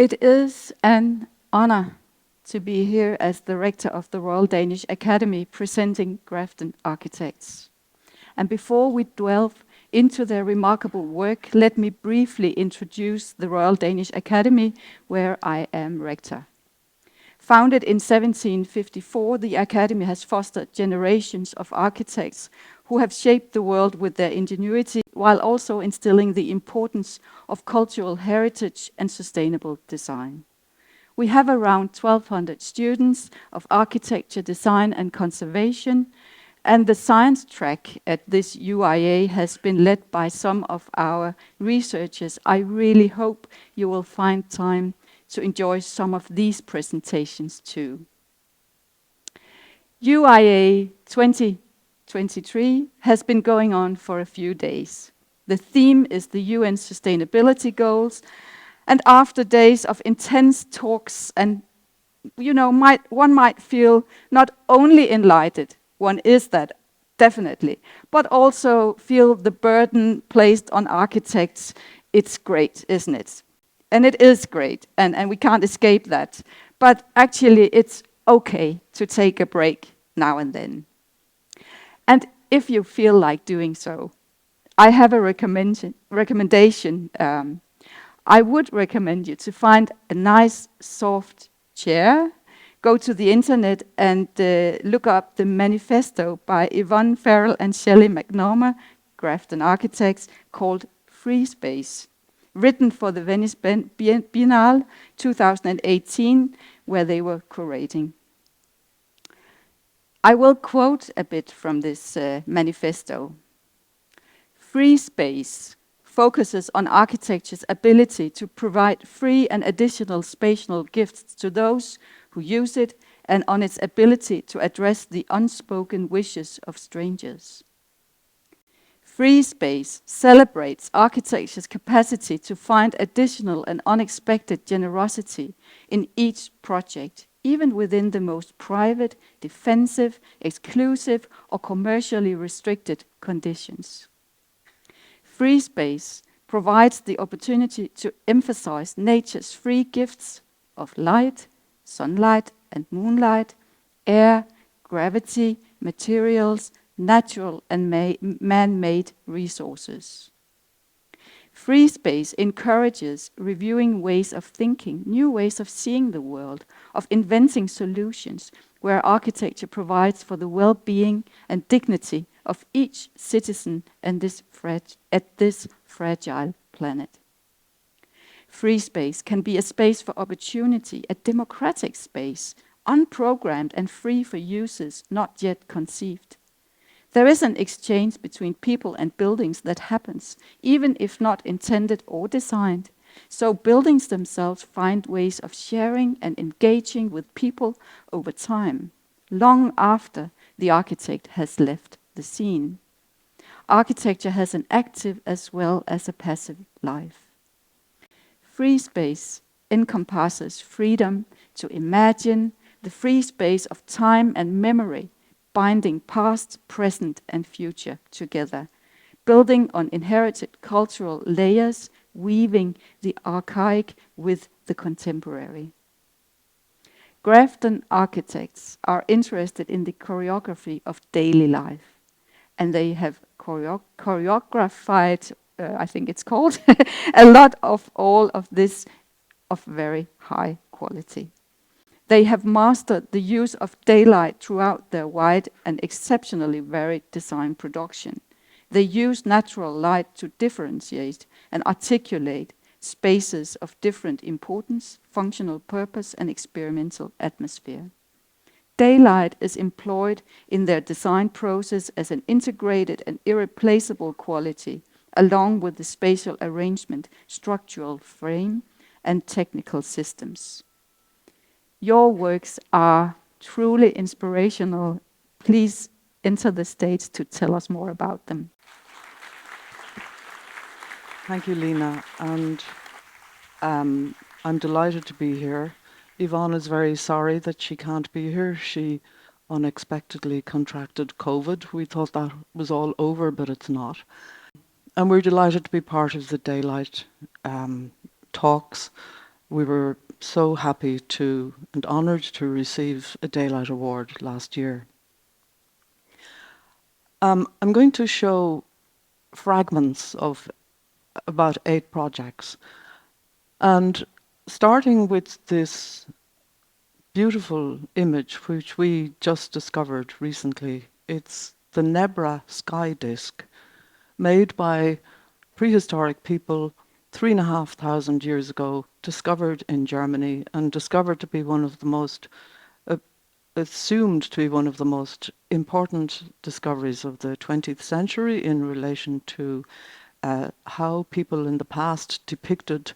It is an honor to be here as the rector of the Royal Danish Academy presenting Grafton Architects. And before we delve into their remarkable work, let me briefly introduce the Royal Danish Academy, where I am rector. Founded in 1754, the Academy has fostered generations of architects who have shaped the world with their ingenuity, while also instilling the importance of cultural heritage and sustainable design. We have around 1,200 students of architecture, design and conservation, and the science track at this UIA has been led by some of our researchers. I really hope you will find time to enjoy some of these presentations too. UIA 2023 has been going on for a few days. The theme is the UN Sustainability Goals, and after days of intense talks and one might feel not only enlightened, one is that, definitely, but also feel the burden placed on architects. It's great, isn't it? And it is great, and we can't escape that. But actually, it's okay to take a break now and then. And if you feel like doing so, I have a recommendation. I would recommend you to find a nice, soft chair, go to the internet and look up the manifesto by Yvonne, Farrell and Shelley McNamara, Grafton Architects, called Freespace, written for the Venice Biennale 2018, where they were curating. I will quote a bit from this manifesto. Freespace focuses on architecture's ability to provide free and additional spatial gifts to those who use it, and on its ability to address the unspoken wishes of strangers. Freespace celebrates architecture's capacity to find additional and unexpected generosity in each project, even within the most private, defensive, exclusive, or commercially restricted conditions. Freespace provides the opportunity to emphasize nature's free gifts of light, sunlight and moonlight, air, gravity, materials, natural and man-made resources. Freespace encourages reviewing ways of thinking, new ways of seeing the world, of inventing solutions, where architecture provides for the well-being and dignity of each citizen and at this fragile planet. Freespace can be a space for opportunity, a democratic space, unprogrammed and free for uses not yet conceived. There is an exchange between people and buildings that happens, even if not intended or designed. So buildings themselves find ways of sharing and engaging with people over time, long after the architect has left the scene. Architecture has an active as well as a passive life. Freespace encompasses freedom to imagine, the free space of time and memory, binding past, present and future together, building on inherited cultural layers, weaving the archaic with the contemporary. Grafton Architects are interested in the choreography of daily life, and they have choreographed, I think it's called, a lot of all of this of very high quality. They have mastered the use of daylight throughout their wide and exceptionally varied design production. They use natural light to differentiate and articulate spaces of different importance, functional purpose, and experimental atmosphere. Daylight is employed in their design process as an integrated and irreplaceable quality, along with the spatial arrangement, structural frame, and technical systems. Your works are truly inspirational. Please enter the stage to tell us more about them. Thank you, Lene, and I'm delighted to be here. Yvonne is very sorry that she can't be here. She unexpectedly contracted COVID. We thought that was all over, but it's not. And we're delighted to be part of the Daylight talks. we were so happy to and honoured to receive a Daylight Award last year. I'm going to show fragments of about 8 projects. And starting with this beautiful image, which we just discovered recently, it's the Nebra sky disk, made by prehistoric people 3,500 years ago, discovered in Germany, and discovered to be one of the most, assumed to be one of the most important discoveries of the 20th century in relation to how people in the past depicted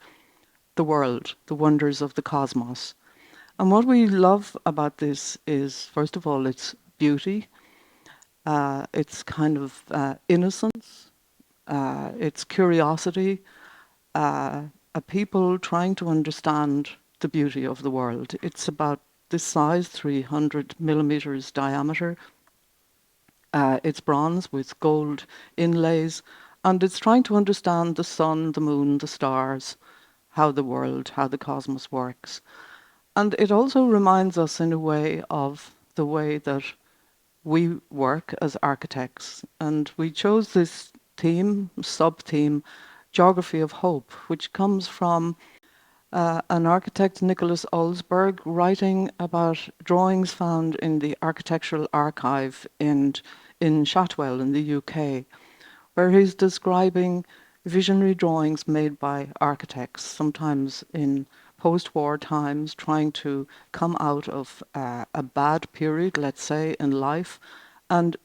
the world, the wonders of the cosmos. And what we love about this is, first of all, its beauty, its kind of innocence, its curiosity, a people trying to understand the beauty of the world. It's about this size, 300 millimeters diameter. It's bronze with gold inlays, and it's trying to understand the sun, the moon, the stars, how the world, how the cosmos works. And it also reminds us in a way of the way that we work as architects. And we chose this theme, sub-theme, Geography of Hope, which comes from an architect, Nicholas Olsberg, writing about drawings found in the Architectural Archive in Shotwell in the UK, where he's describing visionary drawings made by architects, sometimes in post-war times, trying to come out of a bad period, let's say, in life, and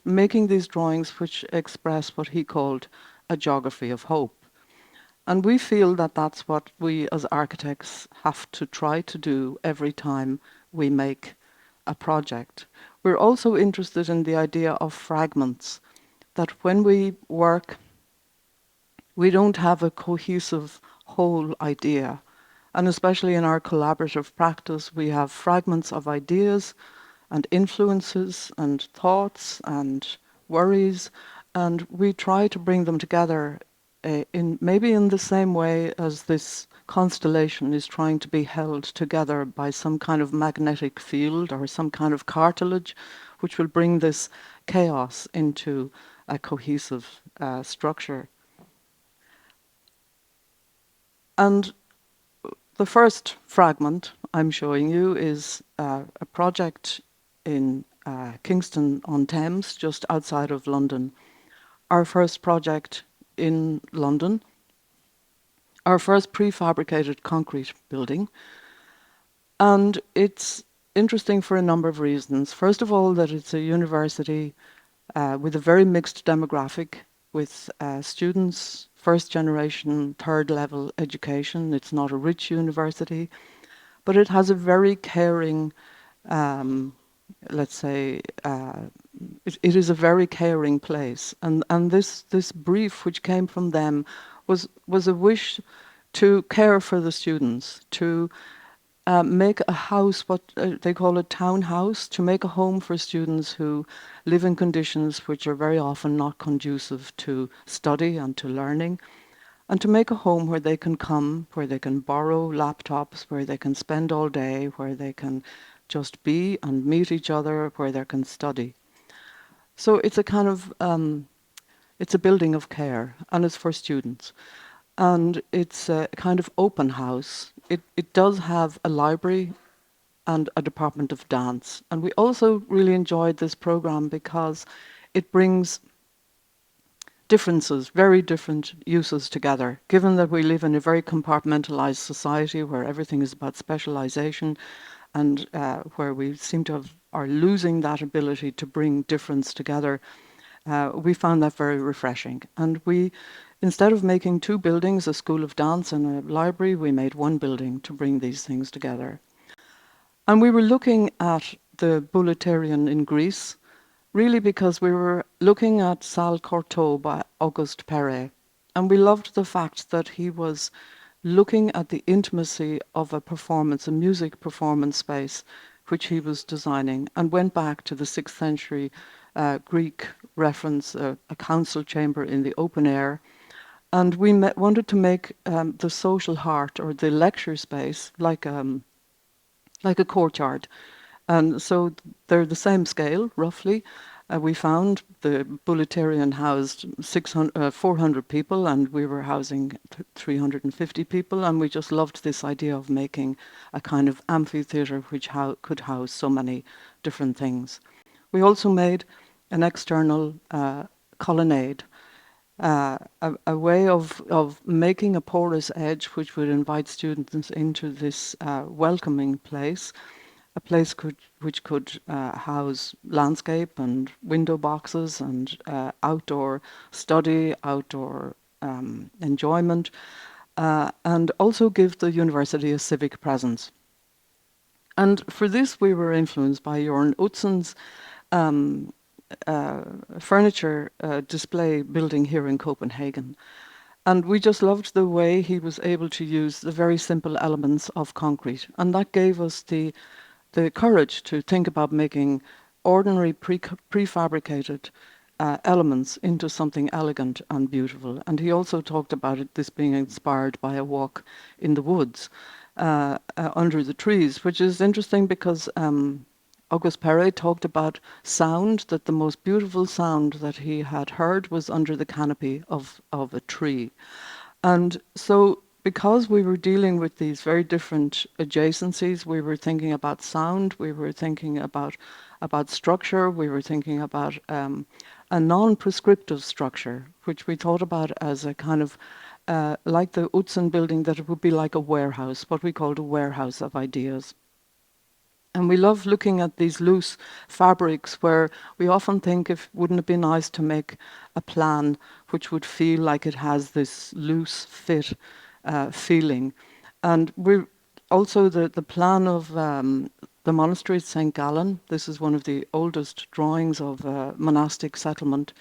making these drawings which express what he called a geography of hope. And we feel that that's what we as architects have to try to do every time we make a project. We're also interested in the idea of fragments, that when we work, we don't have a cohesive whole idea. And especially in our collaborative practice, we have fragments of ideas and influences and thoughts and worries, and we try to bring them together in maybe in the same way as this constellation is trying to be held together by some kind of magnetic field or some kind of cartilage, which will bring this chaos into a cohesive structure. And the first fragment I'm showing you is a project in Kingston-on-Thames, just outside of London. Our first project in London, our first prefabricated concrete building. And it's interesting for a number of reasons. First of all, that it's a university with a very mixed demographic, with students, first generation, third level education. It's not a rich university, but it has a very caring, let's say, it is a very caring place. And this brief which came from them was a wish to care for the students, to make a house, what they call a townhouse, to make a home for students who live in conditions which are very often not conducive to study and to learning, and to make a home where they can come, where they can borrow laptops, where they can spend all day, where they can just be and meet each other, where they can study. So it's a kind of, it's a building of care, and it's for students. And it's a kind of open house. It does have a library and a department of dance. And we also really enjoyed this program because it brings differences, very different uses together. Given that we live in a very compartmentalized society where everything is about specialization, and where we seem to are losing that ability to bring difference together, we found that very refreshing. And we, instead of making 2 buildings, a school of dance and a library, we made 1 building to bring these things together. And we were looking at the Bouleuterion in Greece, really because we were looking at Salle Cortot by Auguste Perret. And we loved the fact that he was looking at the intimacy of a performance, a music performance space, which he was designing, and went back to the 6th century Greek reference, a council chamber in the open air, And we wanted to make the social heart or the lecture space like a courtyard. And so they're the same scale, roughly. We found the Bulletarian housed 400 people, and we were housing 350 people, and we just loved this idea of making a kind of amphitheatre which could house so many different things. We also made an external colonnade, a way of making a porous edge which would invite students into this welcoming place, a place which could house landscape and window boxes and outdoor study, outdoor enjoyment, and also give the university a civic presence. And for this, we were influenced by Jorn Utsen's furniture display building here in Copenhagen. And we just loved the way he was able to use the very simple elements of concrete. And that gave us the courage to think about making ordinary prefabricated elements into something elegant and beautiful. And he also talked about this being inspired by a walk in the woods under the trees, which is interesting because August Perret talked about sound, that the most beautiful sound that he had heard was under the canopy of a tree. And so because we were dealing with these very different adjacencies, we were thinking about sound, we were thinking about structure, we were thinking about a non-prescriptive structure, which we thought about as a kind of like the Utzen building, that it would be like a warehouse, what we called a warehouse of ideas. And we love looking at these loose fabrics where we often think, if wouldn't it be nice to make a plan which would feel like it has this loose fit feeling. And we're also the plan of the monastery at St. Gallen. This is one of the oldest drawings of monastic settlement.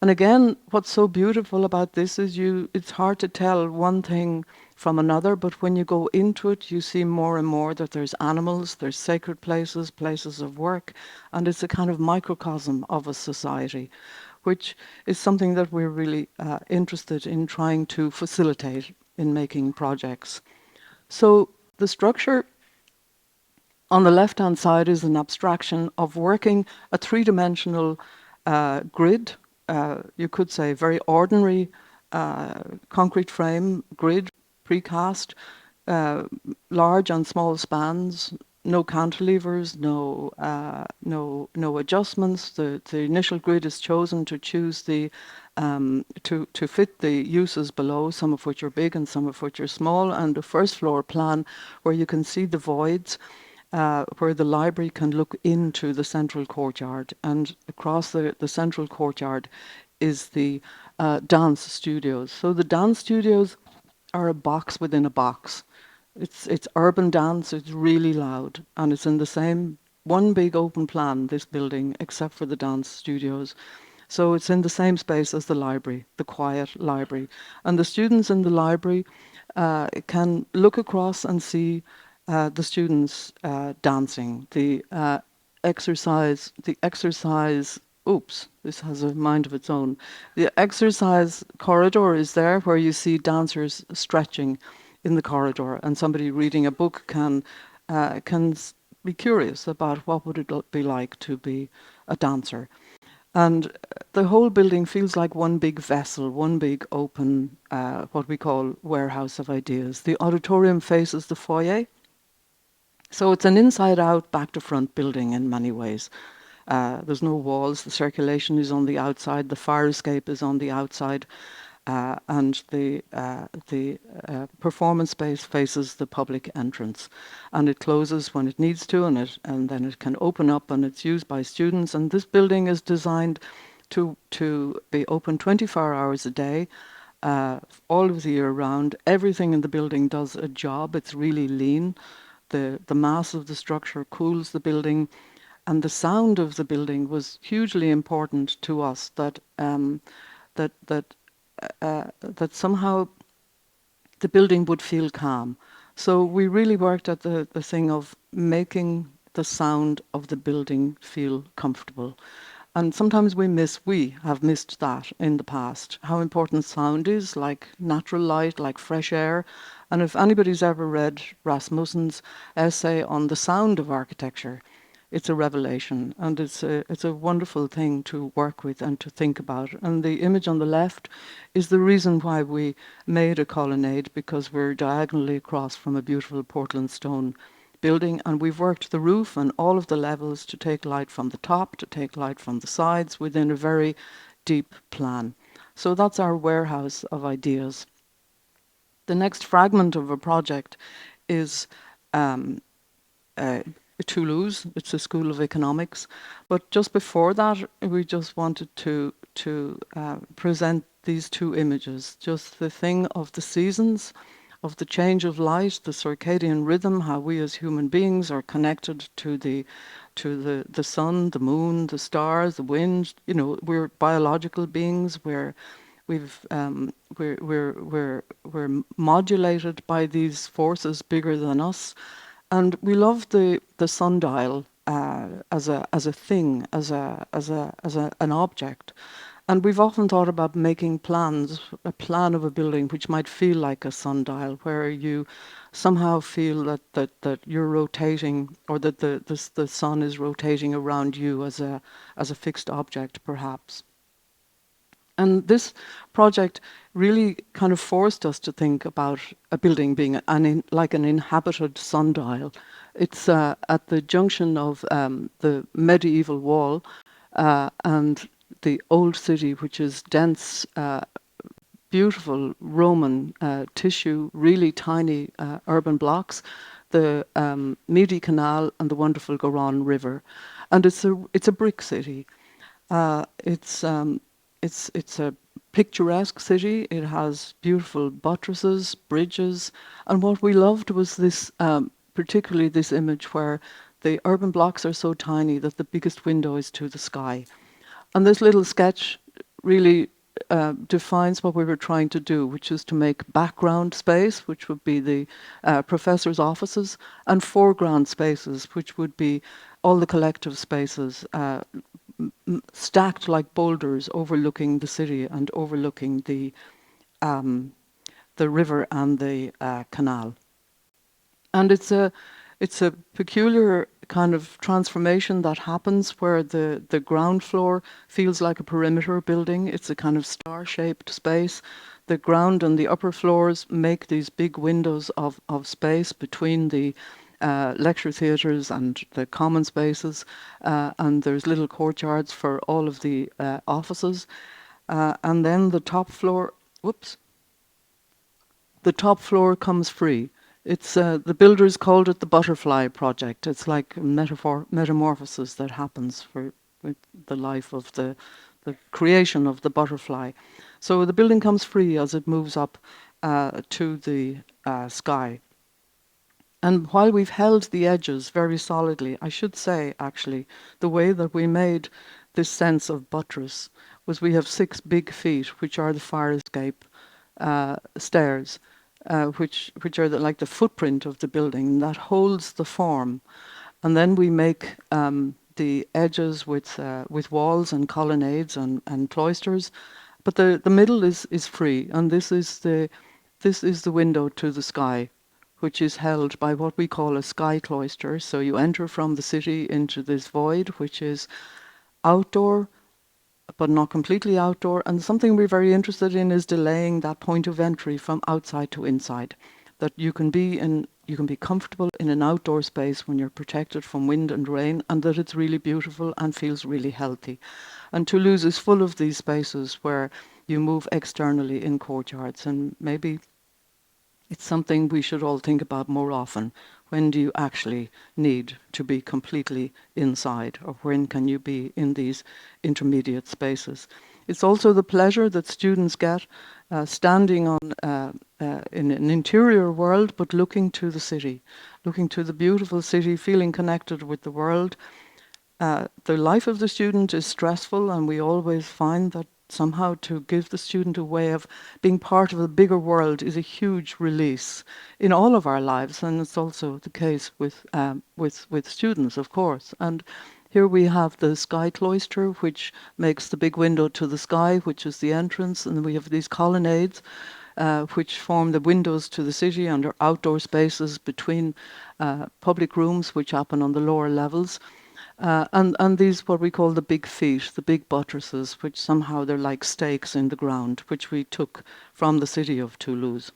And again, what's so beautiful about this is it's hard to tell one thing from another, but when you go into it, you see more and more that there's animals, there's sacred places, places of work, and it's a kind of microcosm of a society, which is something that we're really interested in trying to facilitate in making projects. So the structure on the left-hand side is an abstraction of working a three-dimensional grid. You could say very ordinary concrete frame grid, precast, large and small spans, no cantilevers, no adjustments. The initial grid is chosen to choose to fit the uses below, some of which are big and some of which are small, and the first floor plan where you can see the voids. Where the library can look into the central courtyard, and across the central courtyard is the dance studios. So the dance studios are a box within a box. It's urban dance, it's really loud, and it's in the same one big open plan, this building, except for the dance studios. So it's in the same space as the library, the quiet library. And the students in the library can look across and see the students dancing, the exercise, oops, this has a mind of its own. The exercise corridor is there where you see dancers stretching in the corridor, and somebody reading a book can be curious about what would it be like to be a dancer. And the whole building feels like one big vessel, one big open, what we call warehouse of ideas. The auditorium faces the foyer. So it's an inside-out, back-to-front building in many ways. There's no walls, the circulation is on the outside, the fire escape is on the outside, and the performance space faces the public entrance. And it closes when it needs to, and then it can open up, and it's used by students. And this building is designed to be open 24 hours a day, all of the year round. Everything in the building does a job. It's really lean. The mass of the structure cools the building, and the sound of the building was hugely important to us. That somehow the building would feel calm. So we really worked at the thing of making the sound of the building feel comfortable. And sometimes we have missed that in the past, how important sound is, like natural light, like fresh air. And if anybody's ever read Rasmussen's essay on the sound of architecture, it's a revelation, and it's a wonderful thing to work with and to think about. And the image on the left is the reason why we made a colonnade, because we're diagonally across from a beautiful Portland stone building, and we've worked the roof and all of the levels to take light from the top, to take light from the sides within a very deep plan. So that's our warehouse of ideas. The next fragment of a project is Toulouse. It's a school of economics. But just before that, we just wanted to present these two images, just the thing of the seasons, of the change of light, the circadian rhythm, how we as human beings are connected to the sun, the moon, the stars, the wind. You know, we're biological beings. We're modulated by these forces bigger than us, and we love the sundial as a thing, as an object. And we've often thought about making plans, a plan of a building which might feel like a sundial, where you somehow feel that you're rotating, or that the sun is rotating around you as a fixed object, perhaps. And this project really kind of forced us to think about a building being like an inhabited sundial. It's at the junction of the medieval wall and the old city, which is dense, beautiful Roman tissue, really tiny urban blocks, the Midi Canal and the wonderful Garonne River. And it's a brick city. It's a picturesque city. It has beautiful buttresses, bridges, and what we loved was this, particularly this image where the urban blocks are so tiny that the biggest window is to the sky. And this little sketch really defines what we were trying to do, which is to make background space, which would be the professors' offices, and foreground spaces, which would be all the collective spaces stacked like boulders overlooking the city and overlooking the river and the canal. And it's a peculiar kind of transformation that happens where the ground floor feels like a perimeter building. It's a kind of star-shaped space. The ground and the upper floors make these big windows of space between the lecture theatres and the common spaces, and there's little courtyards for all of the offices. And then the top floor, the top floor comes free. It's the builders called it the butterfly project. It's like metamorphosis that happens with the life of the creation of the butterfly. So the building comes free as it moves up to the sky. And while we've held the edges very solidly, I should say, actually, the way that we made this sense of buttress was we have 6 big feet, which are the fire escape stairs, which are like the footprint of the building that holds the form. And then we make the edges with walls and colonnades and cloisters, but the middle is free, and this is the window to the sky, which is held by what we call a sky cloister. So you enter from the city into this void, which is outdoor, but not completely outdoor. And something we're very interested in is delaying that point of entry from outside to inside. That you can be comfortable in an outdoor space when you're protected from wind and rain, and that it's really beautiful and feels really healthy. And Toulouse is full of these spaces where you move externally in courtyards, and maybe it's something we should all think about more often. When do you actually need to be completely inside, or when can you be in these intermediate spaces? It's also the pleasure that students get standing in an interior world, but looking to the city, looking to the beautiful city, feeling connected with the world. The life of the student is stressful, and we always find that somehow to give the student a way of being part of a bigger world is a huge release in all of our lives, and it's also the case with students, of course. And Here we have the sky cloister, which makes the big window to the sky, which is the entrance, and then we have these colonnades, which form the windows to the city and are outdoor spaces between public rooms, which happen on the lower levels. And these, what we call the big feet, the big buttresses, which somehow they're like stakes in the ground, which we took from the city of Toulouse.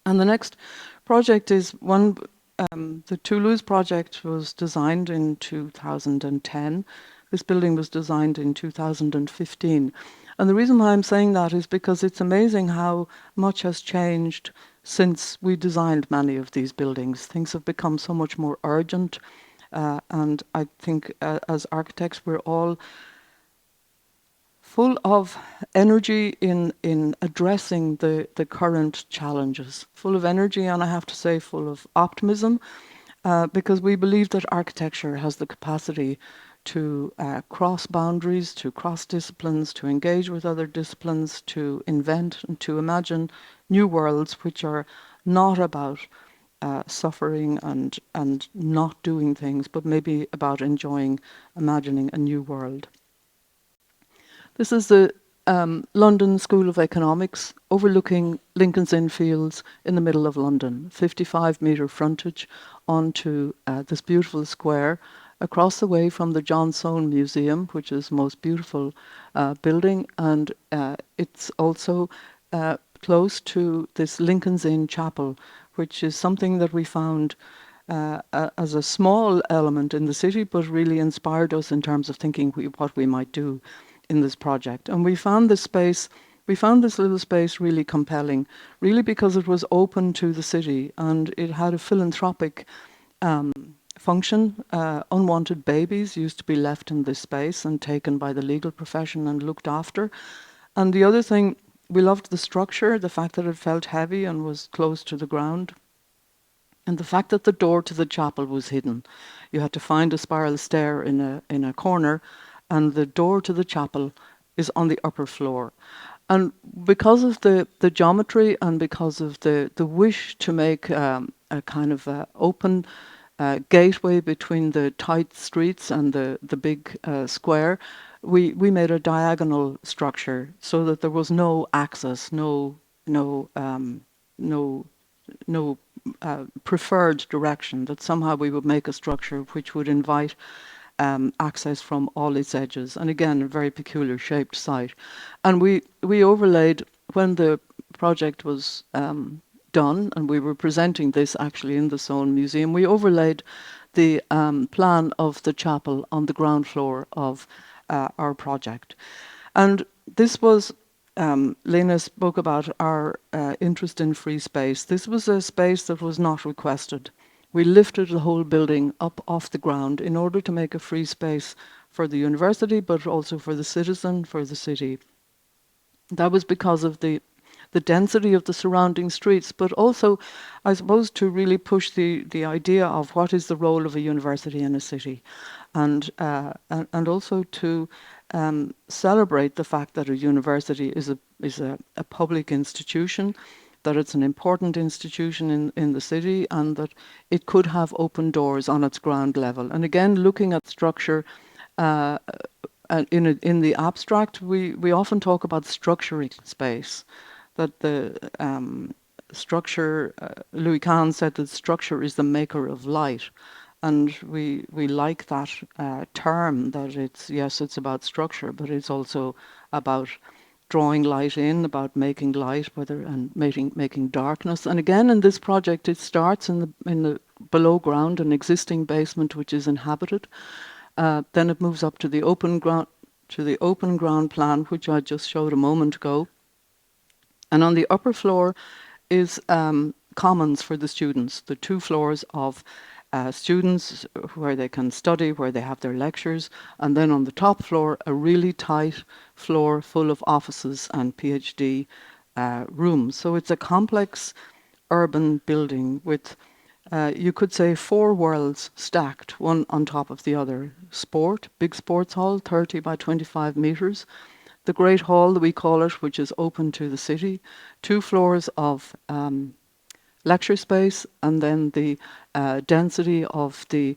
And the next project is one, the Toulouse project was designed in 2010. This building was designed in 2015. And the reason why I'm saying that is because it's amazing how much has changed since we designed many of these buildings. Things have become so much more urgent. And I think as architects, we're all full of energy in addressing the current challenges. Full of energy, and I have to say full of optimism, because we believe that architecture has the capacity to cross boundaries, to cross disciplines, to engage with other disciplines, to invent and to imagine new worlds which are not about suffering and not doing things, but maybe about enjoying, imagining a new world. This is the London School of Economics overlooking Lincoln's Inn Fields in the middle of London, 55-metre frontage onto this beautiful square across the way from the John Soane Museum, which is the most beautiful building, and it's also close to this Lincoln's Inn Chapel, which is something that we found as a small element in the city, but really inspired us in terms of thinking what we might do in this project. And we found this little space really compelling, really because it was open to the city and it had a philanthropic function. Unwanted babies used to be left in this space and taken by the legal profession and looked after. And the other thing, we loved the structure, the fact that it felt heavy and was close to the ground. And the fact that the door to the chapel was hidden. You had to find a spiral stair in a corner, and the door to the chapel is on the upper floor. And because of the geometry and because of the wish to make a kind of open gateway between the tight streets and the big square, we made a diagonal structure so that there was no access, no preferred direction, that somehow we would make a structure which would invite access from all its edges. And again, a very peculiar shaped site. And we overlaid, when the project was done, and we were presenting this actually in the Soane Museum, we overlaid the plan of the chapel on the ground floor of our project. And this was, Lene spoke about our interest in free space. This was a space that was not requested. We lifted the whole building up off the ground in order to make a free space for the university, but also for the citizen, for the city. That was because of the density of the surrounding streets, but also, I suppose, to really push the idea of what is the role of a university in a city, and also to celebrate the fact that a university is a public institution, that it's an important institution in the city, and that it could have open doors on its ground level. And again, looking at structure in the abstract, we often talk about structuring space, that the structure, Louis Kahn said that structure is the maker of light. And we like that term, that it's about structure, but it's also about drawing light in, about making light, and making darkness. And again, in this project, it starts in the below ground, an existing basement which is inhabited. Then it moves up to the open ground plan, which I just showed a moment ago. And on the upper floor is commons for the students, the 2 floors of students where they can study, where they have their lectures, and then on the top floor, a really tight floor full of offices and PhD rooms. So it's a complex urban building with, you could say, 4 worlds stacked, one on top of the other. Sport, big sports hall, 30 by 25 meters. The Great Hall, we call it, which is open to the city. 2 floors of lecture space, and then the density of the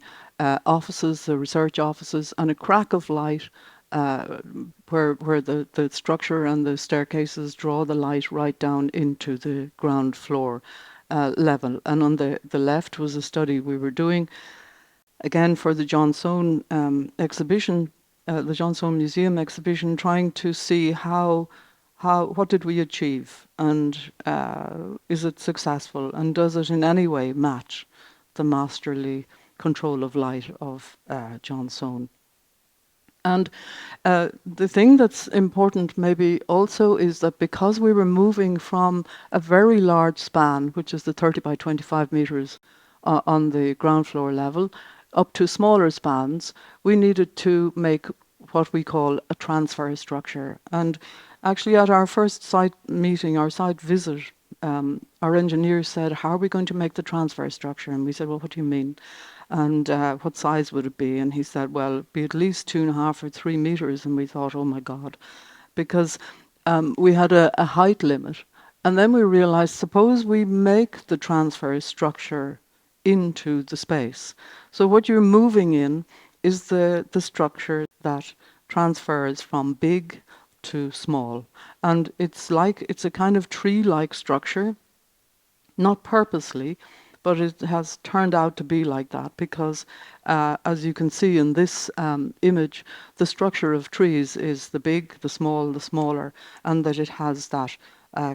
offices, the research offices, and a crack of light where the structure and the staircases draw the light right down into the ground floor level. And on the left was a study we were doing, again for the John Soane exhibition, the John Soane Museum exhibition, trying to see what did we achieve, and is it successful, and does it in any way match the masterly control of light of John Soane. And the thing that's important maybe also is that because we were moving from a very large span, which is the 30 by 25 meters on the ground floor level, up to smaller spans, we needed to make what we call a transfer structure. And actually at our first site meeting, our site visit, our engineers said, how are we going to make the transfer structure? And we said, well, what do you mean? And what size would it be? And he said, well, it'd be at least 2.5 or 3 meters. And we thought, oh my God, because we had a height limit. And then we realized, suppose we make the transfer structure into the space. So what you're moving in is the structure that transfers from big to small. And it's a kind of tree-like structure, not purposely, but it has turned out to be like that because, as you can see in this image, the structure of trees is the big, the small, the smaller, and that it has that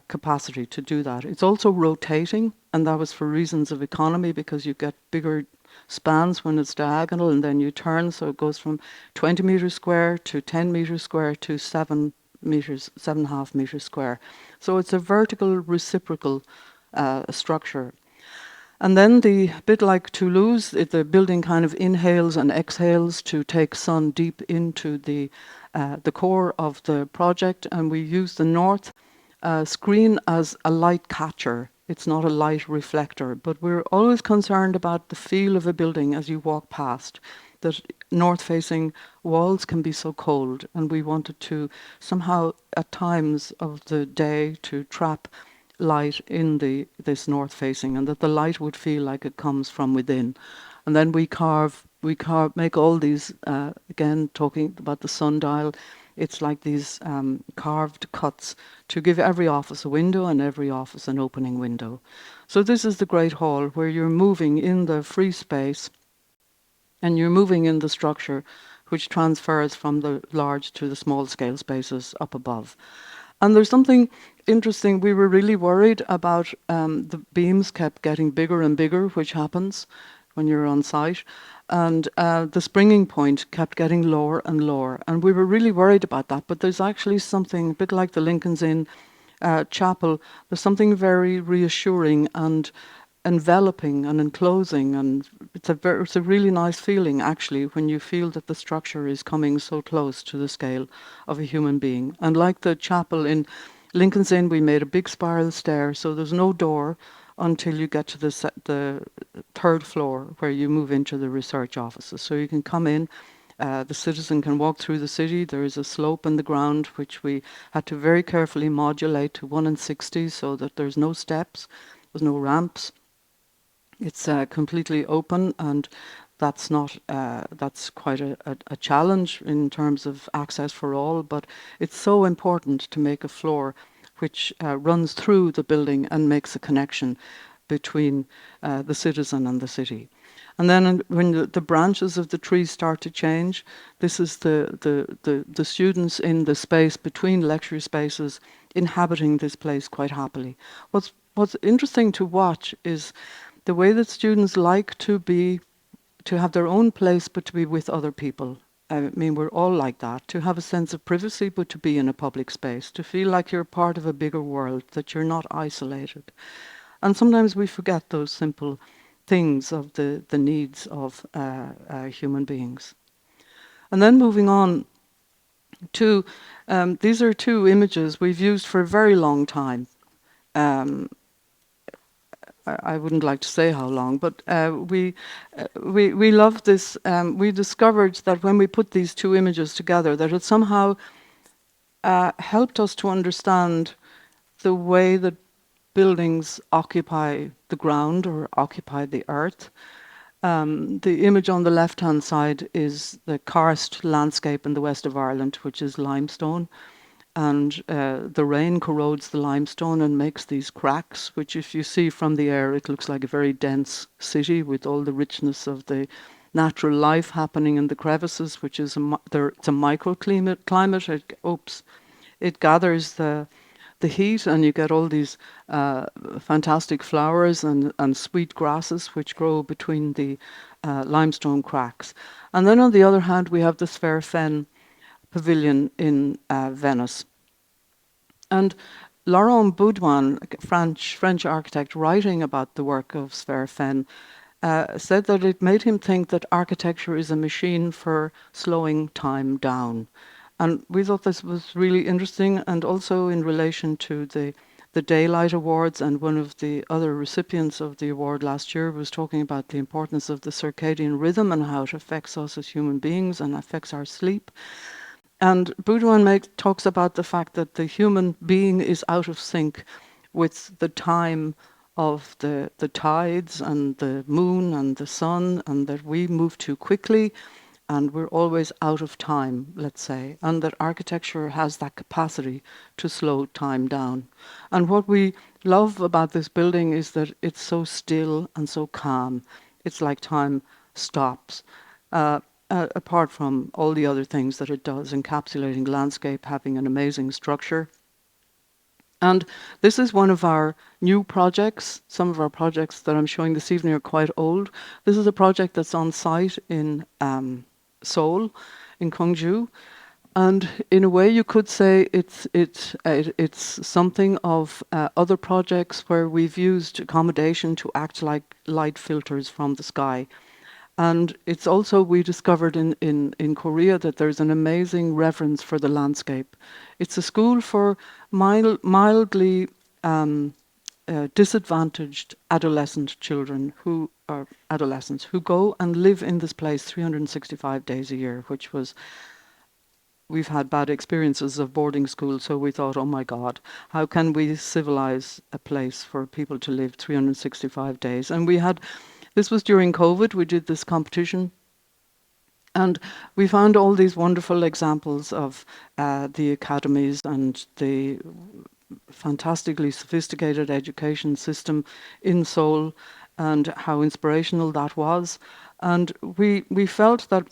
capacity to do that. It's also rotating, and that was for reasons of economy, because you get bigger spans when it's diagonal, and then you turn, so it goes from 20 meters square to 10 meters square to 7.5 meters square. So it's a vertical reciprocal structure. And then the bit like Toulouse, the building kind of inhales and exhales to take sun deep into the core of the project, and we use the north screen as a light catcher. It's not a light reflector, but we're always concerned about the feel of a building as you walk past, that north-facing walls can be so cold, and we wanted to somehow at times of the day to trap light in this north facing, and that the light would feel like it comes from within. And then we make all these, again talking about the sundial, it's like these carved cuts to give every office a window and every office an opening window. So this is the Great Hall, where you're moving in the free space and you're moving in the structure which transfers from the large to the small scale spaces up above. And there's something interesting. We were really worried about the beams kept getting bigger and bigger, which happens when you're on site. And the springing point kept getting lower and lower. And we were really worried about that. But there's actually something, a bit like the Lincoln's Inn chapel, there's something very reassuring and enveloping and enclosing, and it's a really nice feeling actually when you feel that the structure is coming so close to the scale of a human being. And like the chapel in Lincoln's Inn, we made a big spiral stair, so there's no door until you get to the third floor where you move into the research offices. So you can come in, the citizen can walk through the city. There is a slope in the ground which we had to very carefully modulate to 1:60 so that there's no steps, there's no ramps. It's completely open, and that's quite a challenge in terms of access for all, but it's so important to make a floor which runs through the building and makes a connection between the citizen and the city. And then when the branches of the trees start to change, this is the students in the space between lecture spaces inhabiting this place quite happily. What's interesting to watch is the way that students like to have their own place, but to be with other people. I mean, we're all like that, to have a sense of privacy, but to be in a public space, to feel like you're part of a bigger world, that you're not isolated. And sometimes we forget those simple things of the needs of human beings. And then moving on to, these are two images we've used for a very long time. I wouldn't like to say how long, but we love this. We discovered that when we put these two images together, that it somehow helped us to understand the way that buildings occupy the ground or occupy the earth. The image on the left-hand side is the karst landscape in the west of Ireland, which is limestone. And the rain corrodes the limestone and makes these cracks, which if you see from the air, it looks like a very dense city with all the richness of the natural life happening in the crevices, which is it's a microclimate. It gathers the heat, and you get all these fantastic flowers and sweet grasses which grow between the limestone cracks. And then on the other hand, we have the Sver Fen pavilion in Venice. And Laurent Baudouin, a French architect, writing about the work of Sver Fen, said that it made him think that architecture is a machine for slowing time down. And we thought this was really interesting, and also in relation to the Daylight Awards, and one of the other recipients of the award last year was talking about the importance of the circadian rhythm and how it affects us as human beings and affects our sleep. And Baudouin talks about the fact that the human being is out of sync with the time of the tides and the moon and the sun, and that we move too quickly and we're always out of time, let's say, and that architecture has that capacity to slow time down. And what we love about this building is that it's so still and so calm. It's like time stops. Apart from all the other things that it does, encapsulating landscape, having an amazing structure. And this is one of our new projects. Some of our projects that I'm showing this evening are quite old. This is a project that's on site in Seoul, in Gwangju. And in a way, you could say it's something of other projects where we've used accommodation to act like light filters from the sky. And it's also, we discovered in Korea that there's an amazing reverence for the landscape. It's a school for mildly disadvantaged adolescent children who are adolescents who go and live in this place 365 days a year, which was, we've had bad experiences of boarding school, so we thought, oh my God, how can we civilize a place for people to live 365 days? And this was during COVID, we did this competition, and we found all these wonderful examples of the academies and the fantastically sophisticated education system in Seoul and how inspirational that was. And we felt that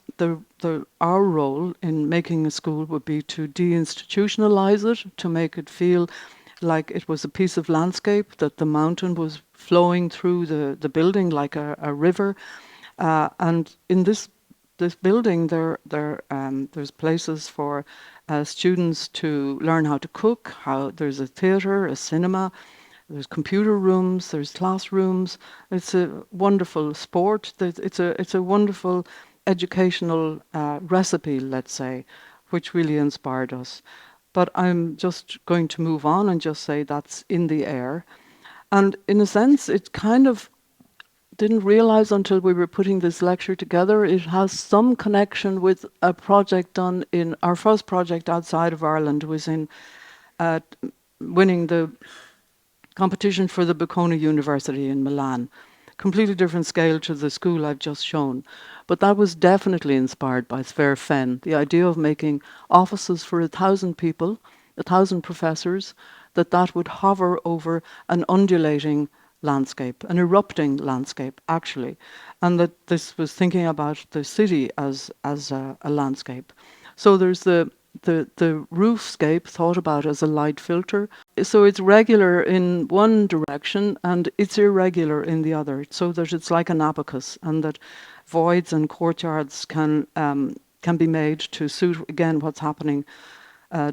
our role in making a school would be to deinstitutionalize it, to make it feel like it was a piece of landscape, that the mountain was flowing through the building like a river. And in this building, there's places for students to learn how to cook. There's a theatre, a cinema, there's computer rooms, there's classrooms. It's a wonderful sport. It's a wonderful educational recipe, let's say, which really inspired us. But I'm just going to move on and just say that's in the air. And in a sense, it kind of didn't realize until we were putting this lecture together, it has some connection with a project done in our first project outside of Ireland, was in winning the competition for the Bocconi University in Milan. Completely different scale to the school I've just shown. But that was definitely inspired by Sver Fen, the idea of making offices for 1,000 people, 1,000 professors, that would hover over an undulating landscape, an erupting landscape, actually. And that this was thinking about the city as a landscape. So there's the roofscape thought about as a light filter. So it's regular in one direction and it's irregular in the other, so that it's like an abacus, and that voids and courtyards can be made to suit, again, what's happening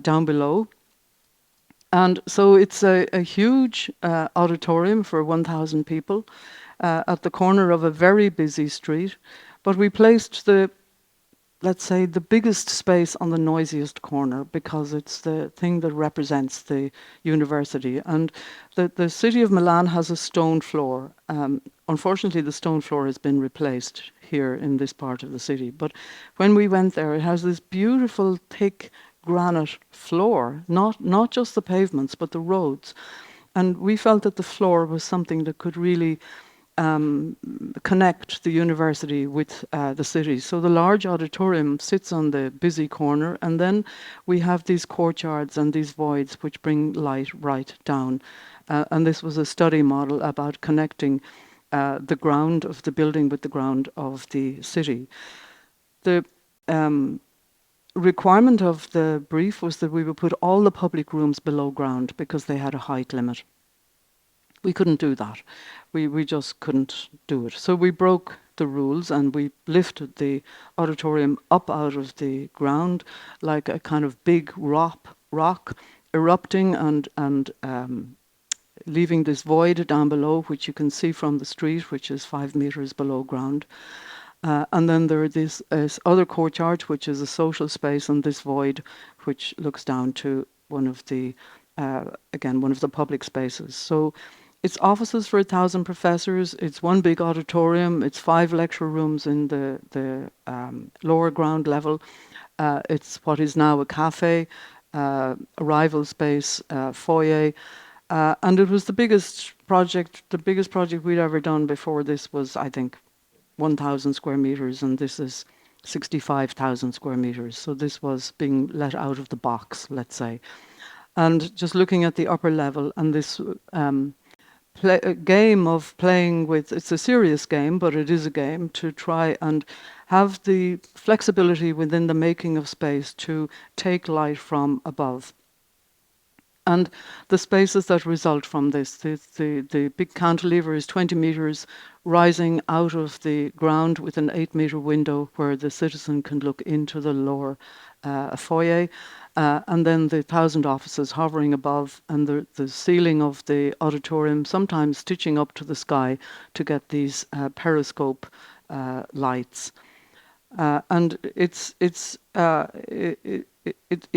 down below. And so it's a huge auditorium for 1,000 people at the corner of a very busy street. But we placed let's say, the biggest space on the noisiest corner, because it's the thing that represents the university. And the city of Milan has a stone floor. Unfortunately, the stone floor has been replaced here in this part of the city. But when we went there, it has this beautiful, thick granite floor, not just the pavements, but the roads. And we felt that the floor was something that could really connect the university with the city. So the large auditorium sits on the busy corner, and then we have these courtyards and these voids which bring light right down. And this was a study model about connecting the ground of the building with the ground of the city. The requirement of the brief was that we would put all the public rooms below ground because they had a height limit. We couldn't do that. We just couldn't do it. So we broke the rules and we lifted the auditorium up out of the ground like a kind of big rock erupting and leaving this void down below, which you can see from the street, which is 5 meters below ground. And then there is this other courtyard, which is a social space, and this void, which looks down to one of the, again, one of the public spaces. So it's offices for 1,000 professors. It's one big auditorium. It's 5 lecture rooms in the lower ground level. It's what is now a cafe, arrival space, foyer. And it was the biggest project we'd ever done before this was, I think, 1,000 square meters, and this is 65,000 square meters. So this was being let out of the box, let's say. And just looking at the upper level and this game of playing with, it's a serious game, but it is a game to try and have the flexibility within the making of space to take light from above. And the spaces that result from this, the big cantilever is 20 meters rising out of the ground with an 8-meter window where the citizen can look into the lower foyer. And then the 1,000 offices hovering above, and the ceiling of the auditorium sometimes stitching up to the sky to get these periscope lights. And it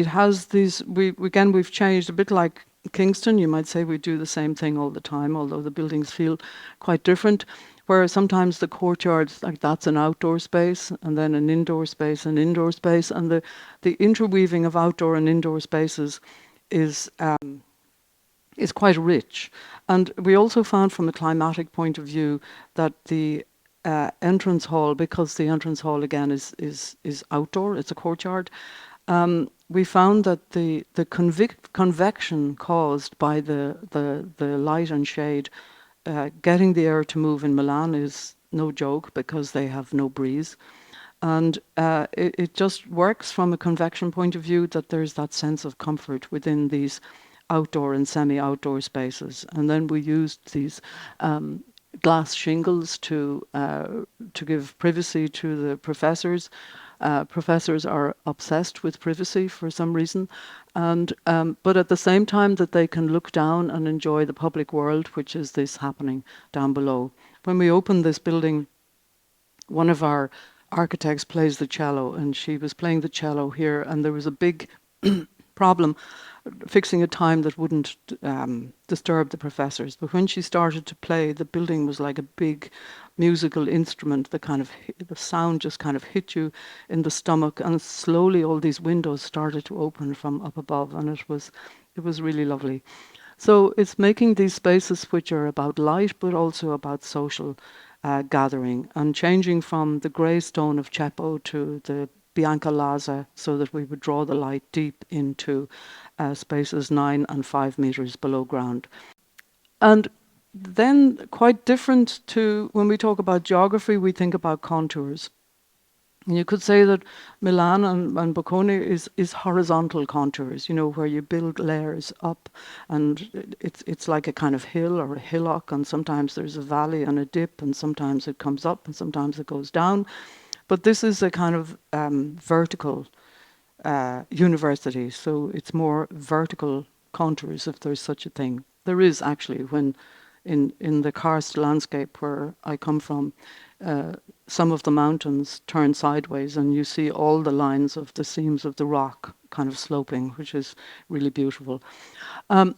has these, we've changed a bit like Kingston. You might say we do the same thing all the time, although the buildings feel quite different, where sometimes the courtyards, like that's an outdoor space, and then an indoor space, and the interweaving of outdoor and indoor spaces is quite rich. And we also found from a climatic point of view that the entrance hall, because the entrance hall again is outdoor, it's a courtyard, we found that the convection caused by the light and shade, getting the air to move in Milan is no joke because they have no breeze. And it just works from a convection point of view that there's that sense of comfort within these outdoor and semi-outdoor spaces. And then we used these glass shingles to give privacy to the professors. Professors are obsessed with privacy for some reason, and but at the same time that they can look down and enjoy the public world, which is this happening down below. When we opened this building, one of our architects plays the cello, and she was playing the cello here, and there was a big problem fixing a time that wouldn't disturb the professors. But when she started to play, the building was like a big musical instrument. The sound just kind of hit you in the stomach, and slowly all these windows started to open from up above, and it was really lovely. So it's making these spaces which are about light, but also about social gathering, and changing from the grey stone of Ceppo to the Bianca Laza, so that we would draw the light deep into spaces 9 and 5 meters below ground. And then quite different to when we talk about geography, we think about contours. And you could say that Milan and Bocconi is horizontal contours, where you build layers up, and it's like a kind of hill or a hillock, and sometimes there's a valley and a dip, and sometimes it comes up and sometimes it goes down. But this is a kind of vertical university, so it's more vertical contours, if there's such a thing. There is actually, when in the karst landscape where I come from, some of the mountains turn sideways and you see all the lines of the seams of the rock kind of sloping, which is really beautiful.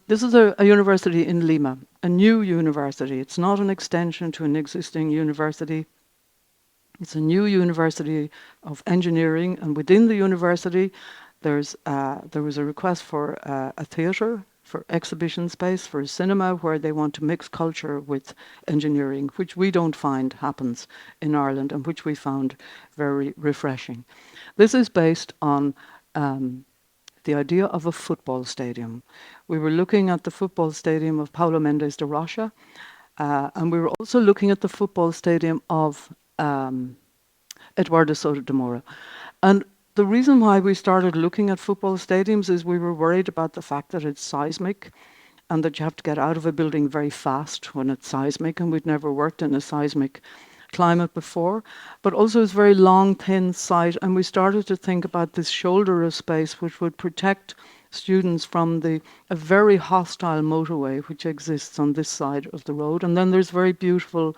This is a university in Lima, a new university. It's not an extension to an existing university. It's a new university of engineering, and within the university there was a request for a theatre for exhibition space, for a cinema, where they want to mix culture with engineering, which we don't find happens in Ireland and which we found very refreshing. This is based on the idea of a football stadium. We were looking at the football stadium of Paulo Mendes de Rocha, and we were also looking at the football stadium of Eduardo Soto de Moura. And the reason why we started looking at football stadiums is we were worried about the fact that it's seismic and that you have to get out of a building very fast when it's seismic, and we'd never worked in a seismic climate before. But also it's very long, thin site, and we started to think about this shoulder of space which would protect students from a very hostile motorway which exists on this side of the road. And then there's very beautiful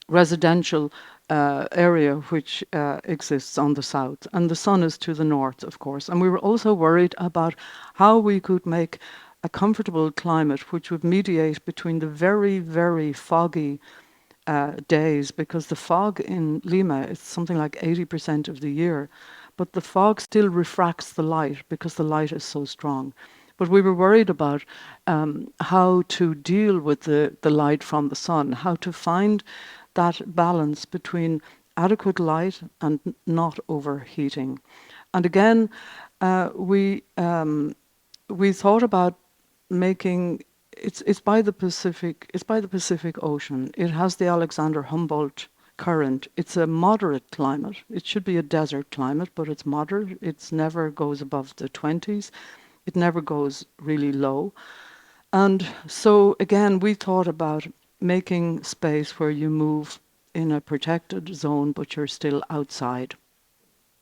residential area which exists on the south, and the sun is to the north, of course. And we were also worried about how we could make a comfortable climate which would mediate between the very, very foggy days, because the fog in Lima is something like 80% of the year, but the fog still refracts the light because the light is so strong. But we were worried about how to deal with the light from the sun, how to find that balance between adequate light and not overheating. And again, we thought about making it's by the Pacific Ocean. It has the Alexander Humboldt Current. It's a moderate climate. It should be a desert climate, but it's moderate. It never goes above the 20s. It never goes really low. And so again, we thought about making space where you move in a protected zone, but you're still outside,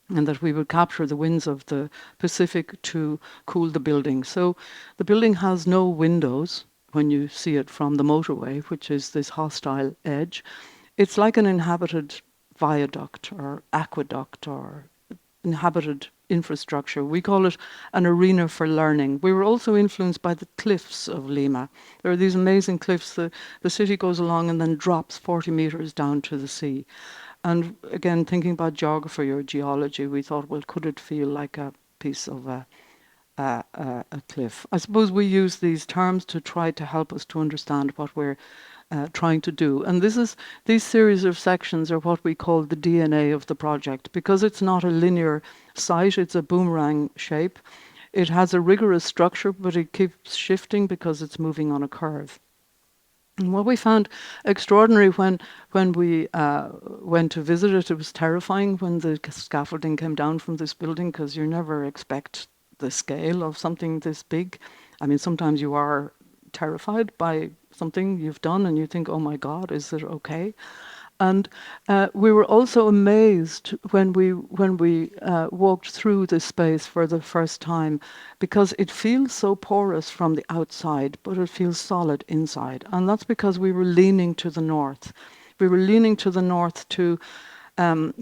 and that we would capture the winds of the Pacific to cool the building. So the building has no windows when you see it from the motorway, which is this hostile edge. It's like an inhabited viaduct or aqueduct or inhabited infrastructure. We call it an arena for learning. We were also influenced by the cliffs of Lima. There are these amazing cliffs. The city goes along and then drops 40 meters down to the sea. And again, thinking about geography or geology, we thought, well, could it feel like a piece of a cliff? I suppose we use these terms to try to help us to understand what we're trying to do. And these series of sections are what we call the DNA of the project, because it's not a linear site, it's a boomerang shape. It has a rigorous structure, but it keeps shifting because it's moving on a curve. And what we found extraordinary when we went to visit it, it was terrifying when the scaffolding came down from this building, because you never expect the scale of something this big. I mean, sometimes you are terrified by something you've done and you think, oh my God, is it okay? And we were also amazed when we walked through this space for the first time, because it feels so porous from the outside, but it feels solid inside. And that's because we were leaning to the north. We were leaning to the north to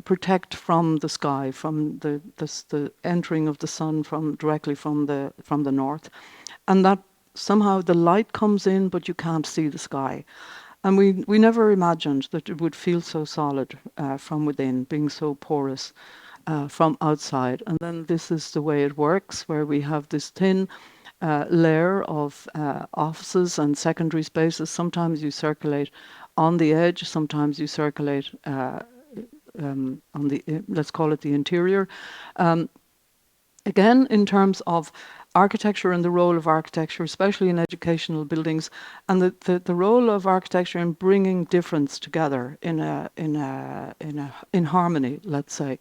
protect from the sky, from the entering of the sun directly from the north, and that somehow the light comes in, but you can't see the sky. And we never imagined that it would feel so solid from within, being so porous from outside. And then this is the way it works, where we have this thin layer of offices and secondary spaces. Sometimes you circulate on the edge, sometimes you circulate on let's call it the interior. Again, in terms of architecture and the role of architecture, especially in educational buildings, and the role of architecture in bringing difference together in harmony, let's say.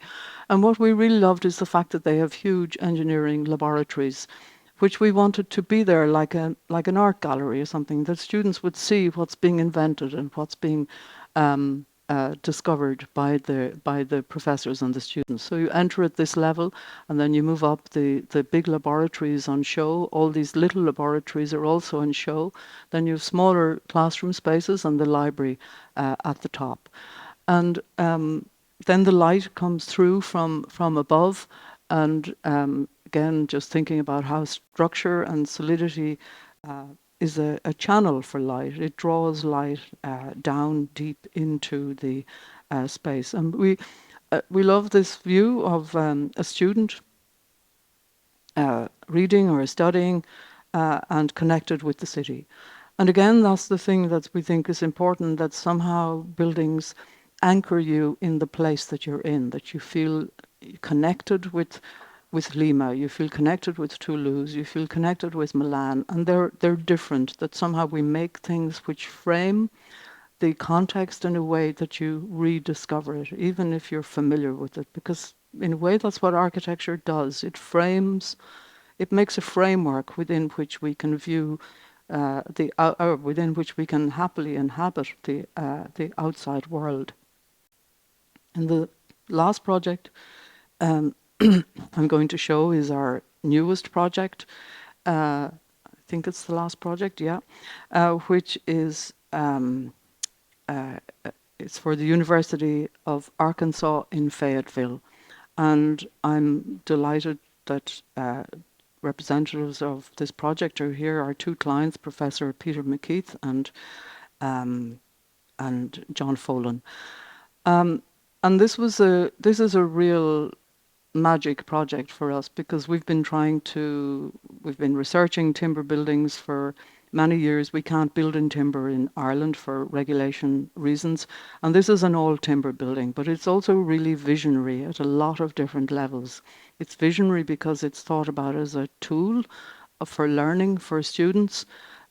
And what we really loved is the fact that they have huge engineering laboratories, which we wanted to be there like an art gallery or something, that students would see what's being invented and what's being discovered by the professors and the students. So you enter at this level, and then you move up. The big laboratories on show. All these little laboratories are also on show. Then you have smaller classroom spaces and the library at the top. And then the light comes through from above, and again, just thinking about how structure and solidity is a channel for light. It draws light down deep into the space. And we love this view of a student reading or studying, and connected with the city. And again, that's the thing that we think is important, that somehow buildings anchor you in the place that you're in, that you feel connected with Lima, you feel connected with Toulouse, you feel connected with Milan, and they're different, that somehow we make things which frame the context in a way that you rediscover it, even if you're familiar with it, because in a way that's what architecture does. It frames, it makes a framework within which we can view within which we can happily inhabit the outside world. And the last project um, I'm going to show is our newest project. I think it's the last project, yeah, which is it's for the University of Arkansas in Fayetteville. And I'm delighted that representatives of this project are here. Our two clients, Professor Peter McKeith um, and John Folan. And this is a real magic project for us, because we've been researching timber buildings for many years. We can't build in timber in Ireland for regulation reasons, and this is an all timber building, but it's also really visionary at a lot of different levels. It's visionary because it's thought about as a tool for learning for students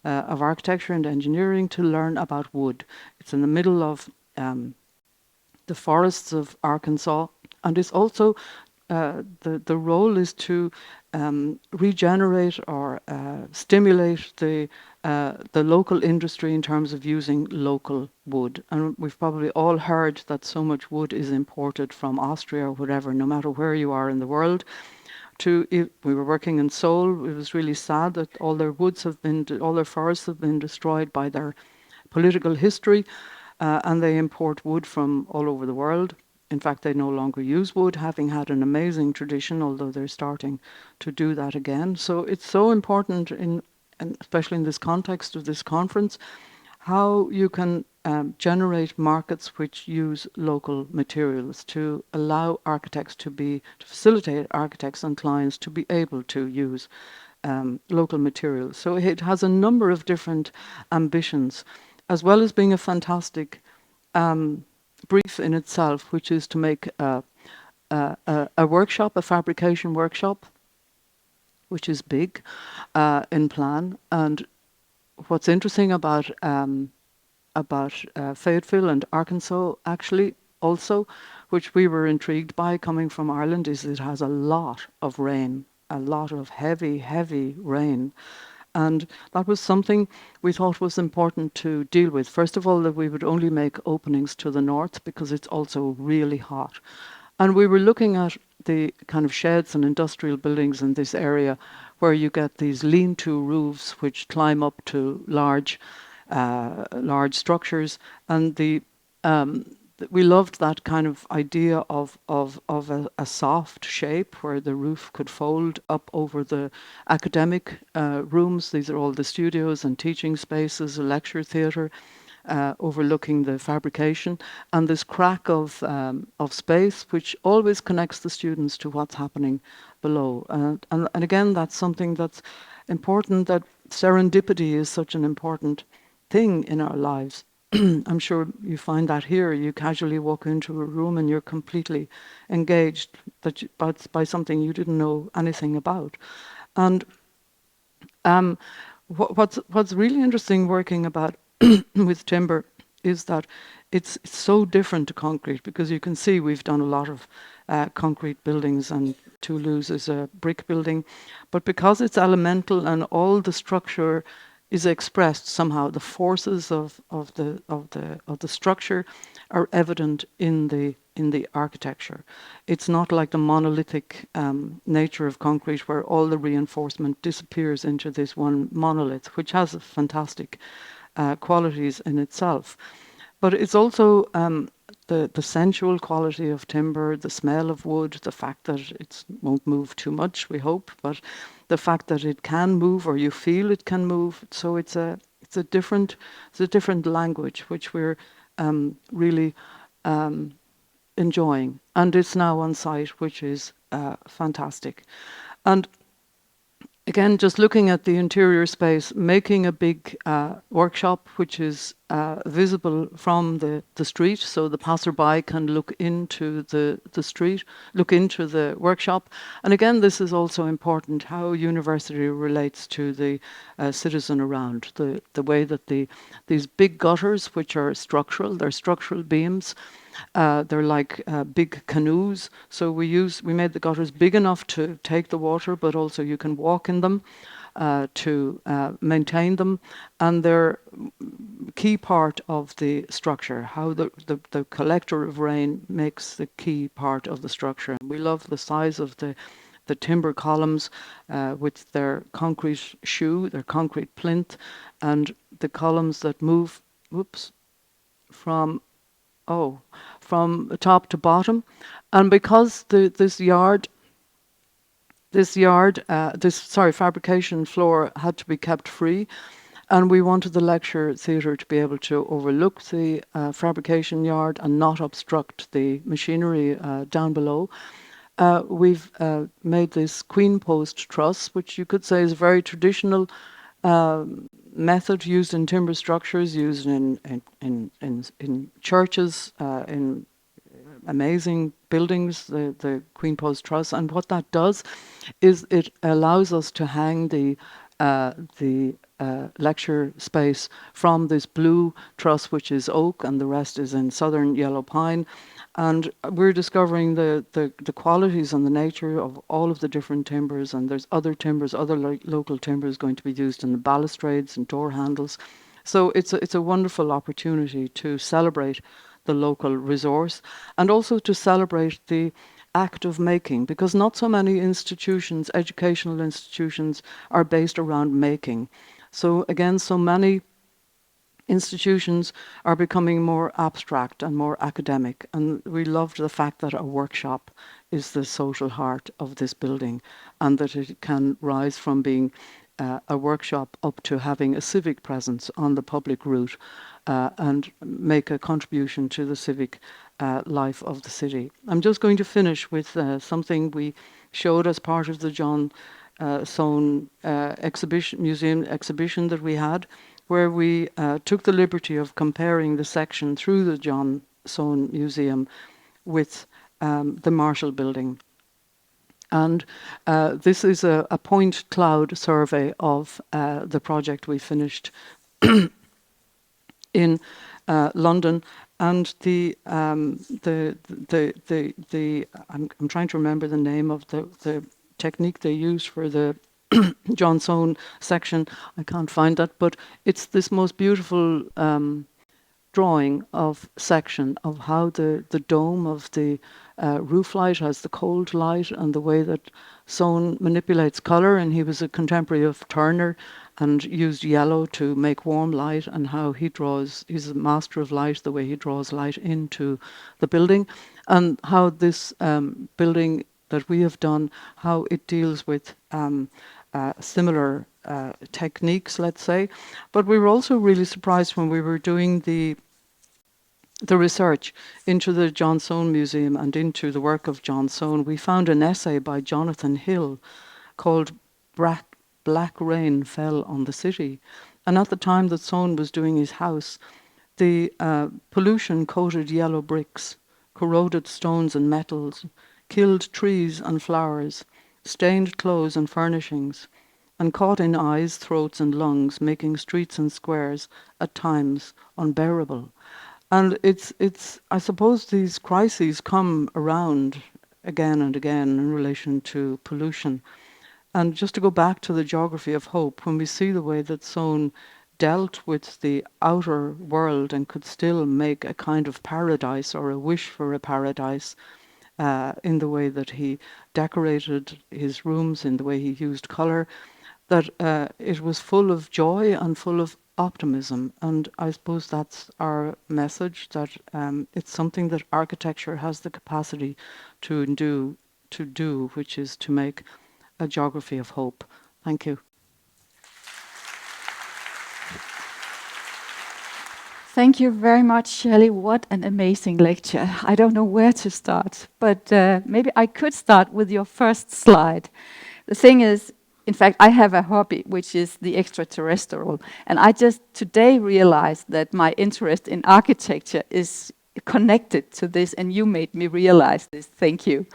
of architecture and engineering to learn about wood. It's in the middle of the forests of Arkansas, and it's also the role is to regenerate or stimulate the local industry in terms of using local wood. And we've probably all heard that so much wood is imported from Austria or whatever, no matter where you are in the world. We were working in Seoul. It was really sad that all their forests have been destroyed by their political history, and they import wood from all over the world. In fact, they no longer use wood, having had an amazing tradition, although they're starting to do that again. So it's so important, and especially in this context of this conference, how you can generate markets which use local materials to allow architects to facilitate architects and clients to be able to use local materials. So it has a number of different ambitions, as well as being a fantastic brief in itself, which is to make a workshop, a fabrication workshop, which is big in plan. And what's interesting about Fayetteville and Arkansas, actually, also, which we were intrigued by coming from Ireland, is it has a lot of rain, a lot of heavy, heavy rain. And that was something we thought was important to deal with. First of all, that we would only make openings to the north because it's also really hot. And we were looking at the kind of sheds and industrial buildings in this area where you get these lean-to roofs which climb up to large structures. And we loved that kind of idea of a soft shape where the roof could fold up over the academic rooms. These are all the studios and teaching spaces, a lecture theatre, overlooking the fabrication, and this crack of space which always connects the students to what's happening below. And again, that's something that's important, that serendipity is such an important thing in our lives. I'm sure you find that here. You casually walk into a room and you're completely engaged by something you didn't know anything about. And what's really interesting working about with timber is that it's so different to concrete, because you can see we've done a lot of concrete buildings, and Toulouse is a brick building, but because it's elemental and all the structure is expressed somehow, the forces of the structure are evident in the architecture. It's not like the monolithic nature of concrete, where all the reinforcement disappears into this one monolith, which has fantastic qualities in itself. But it's also the sensual quality of timber, the smell of wood, the fact that it won't move too much, we hope, but the fact that it can move, or you feel it can move. So it's a different language which we're really enjoying, and it's now on site, which is fantastic. And Again, just looking at the interior space, making a big workshop which is visible from the street, so the passerby can look into the street, look into the workshop. And again, this is also important, how university relates to the citizen around, the way that these big gutters, which are structural, they're structural beams, they're like big canoes. So we made the gutters big enough to take the water, but also you can walk in them to maintain them. And they're key part of the structure, how the collector of rain makes the key part of the structure. And we love the size of the timber columns with their concrete shoe, their concrete plinth, and the columns that move, from top to bottom. And because this fabrication floor had to be kept free, and we wanted the lecture theatre to be able to overlook the fabrication yard and not obstruct the machinery down below. We've made this queen post truss, which you could say is a very traditional method used in timber structures, used in churches, in amazing buildings, the queen post truss. And what that does is it allows us to hang the lecture space from this blue truss, which is oak, and the rest is in southern yellow pine. And we're discovering the qualities and the nature of all of the different timbers, and there's other timbers, other local timbers going to be used in the balustrades and door handles. So it's a wonderful opportunity to celebrate the local resource, and also to celebrate the act of making, because not so many institutions, educational institutions, are based around making. So again, so many institutions are becoming more abstract and more academic, and we loved the fact that a workshop is the social heart of this building, and that it can rise from being a workshop up to having a civic presence on the public route and make a contribution to the civic life of the city. I'm just going to finish with something we showed as part of the John Soane museum exhibition that we had, where we took the liberty of comparing the section through the John Soane Museum with the Marshall Building. And this is a point cloud survey of the project we finished in London. And I'm trying to remember the name of the technique they used for the John Soane section. I can't find that, but it's this most beautiful drawing of section of how the dome of the roof light has the cold light, and the way that Soane manipulates colour. And he was a contemporary of Turner and used yellow to make warm light, and how he's a master of light, the way he draws light into the building, and how this building that we have done, how it deals with similar techniques, let's say. But we were also really surprised when we were doing the research into the John Soane Museum and into the work of John Soane. We found an essay by Jonathan Hill called Black Rain Fell on the City. And at the time that Soane was doing his house, the pollution-coated yellow bricks, corroded stones and metals, killed trees and flowers, stained clothes and furnishings, and caught in eyes, throats and lungs, making streets and squares at times unbearable. And it's I suppose these crises come around again and again in relation to pollution. And just to go back to the geography of hope, when we see the way that Soane dealt with the outer world and could still make a kind of paradise, or a wish for a paradise, in the way that he decorated his rooms, in the way he used colour, that it was full of joy and full of optimism. And I suppose that's our message, that it's something that architecture has the capacity to do, which is to make a geography of hope. Thank you. Thank you very much, Shelley. What an amazing lecture. I don't know where to start, but maybe I could start with your first slide. The thing is, in fact, I have a hobby, which is the extraterrestrial. And I just today realized that my interest in architecture is connected to this, and you made me realize this. Thank you.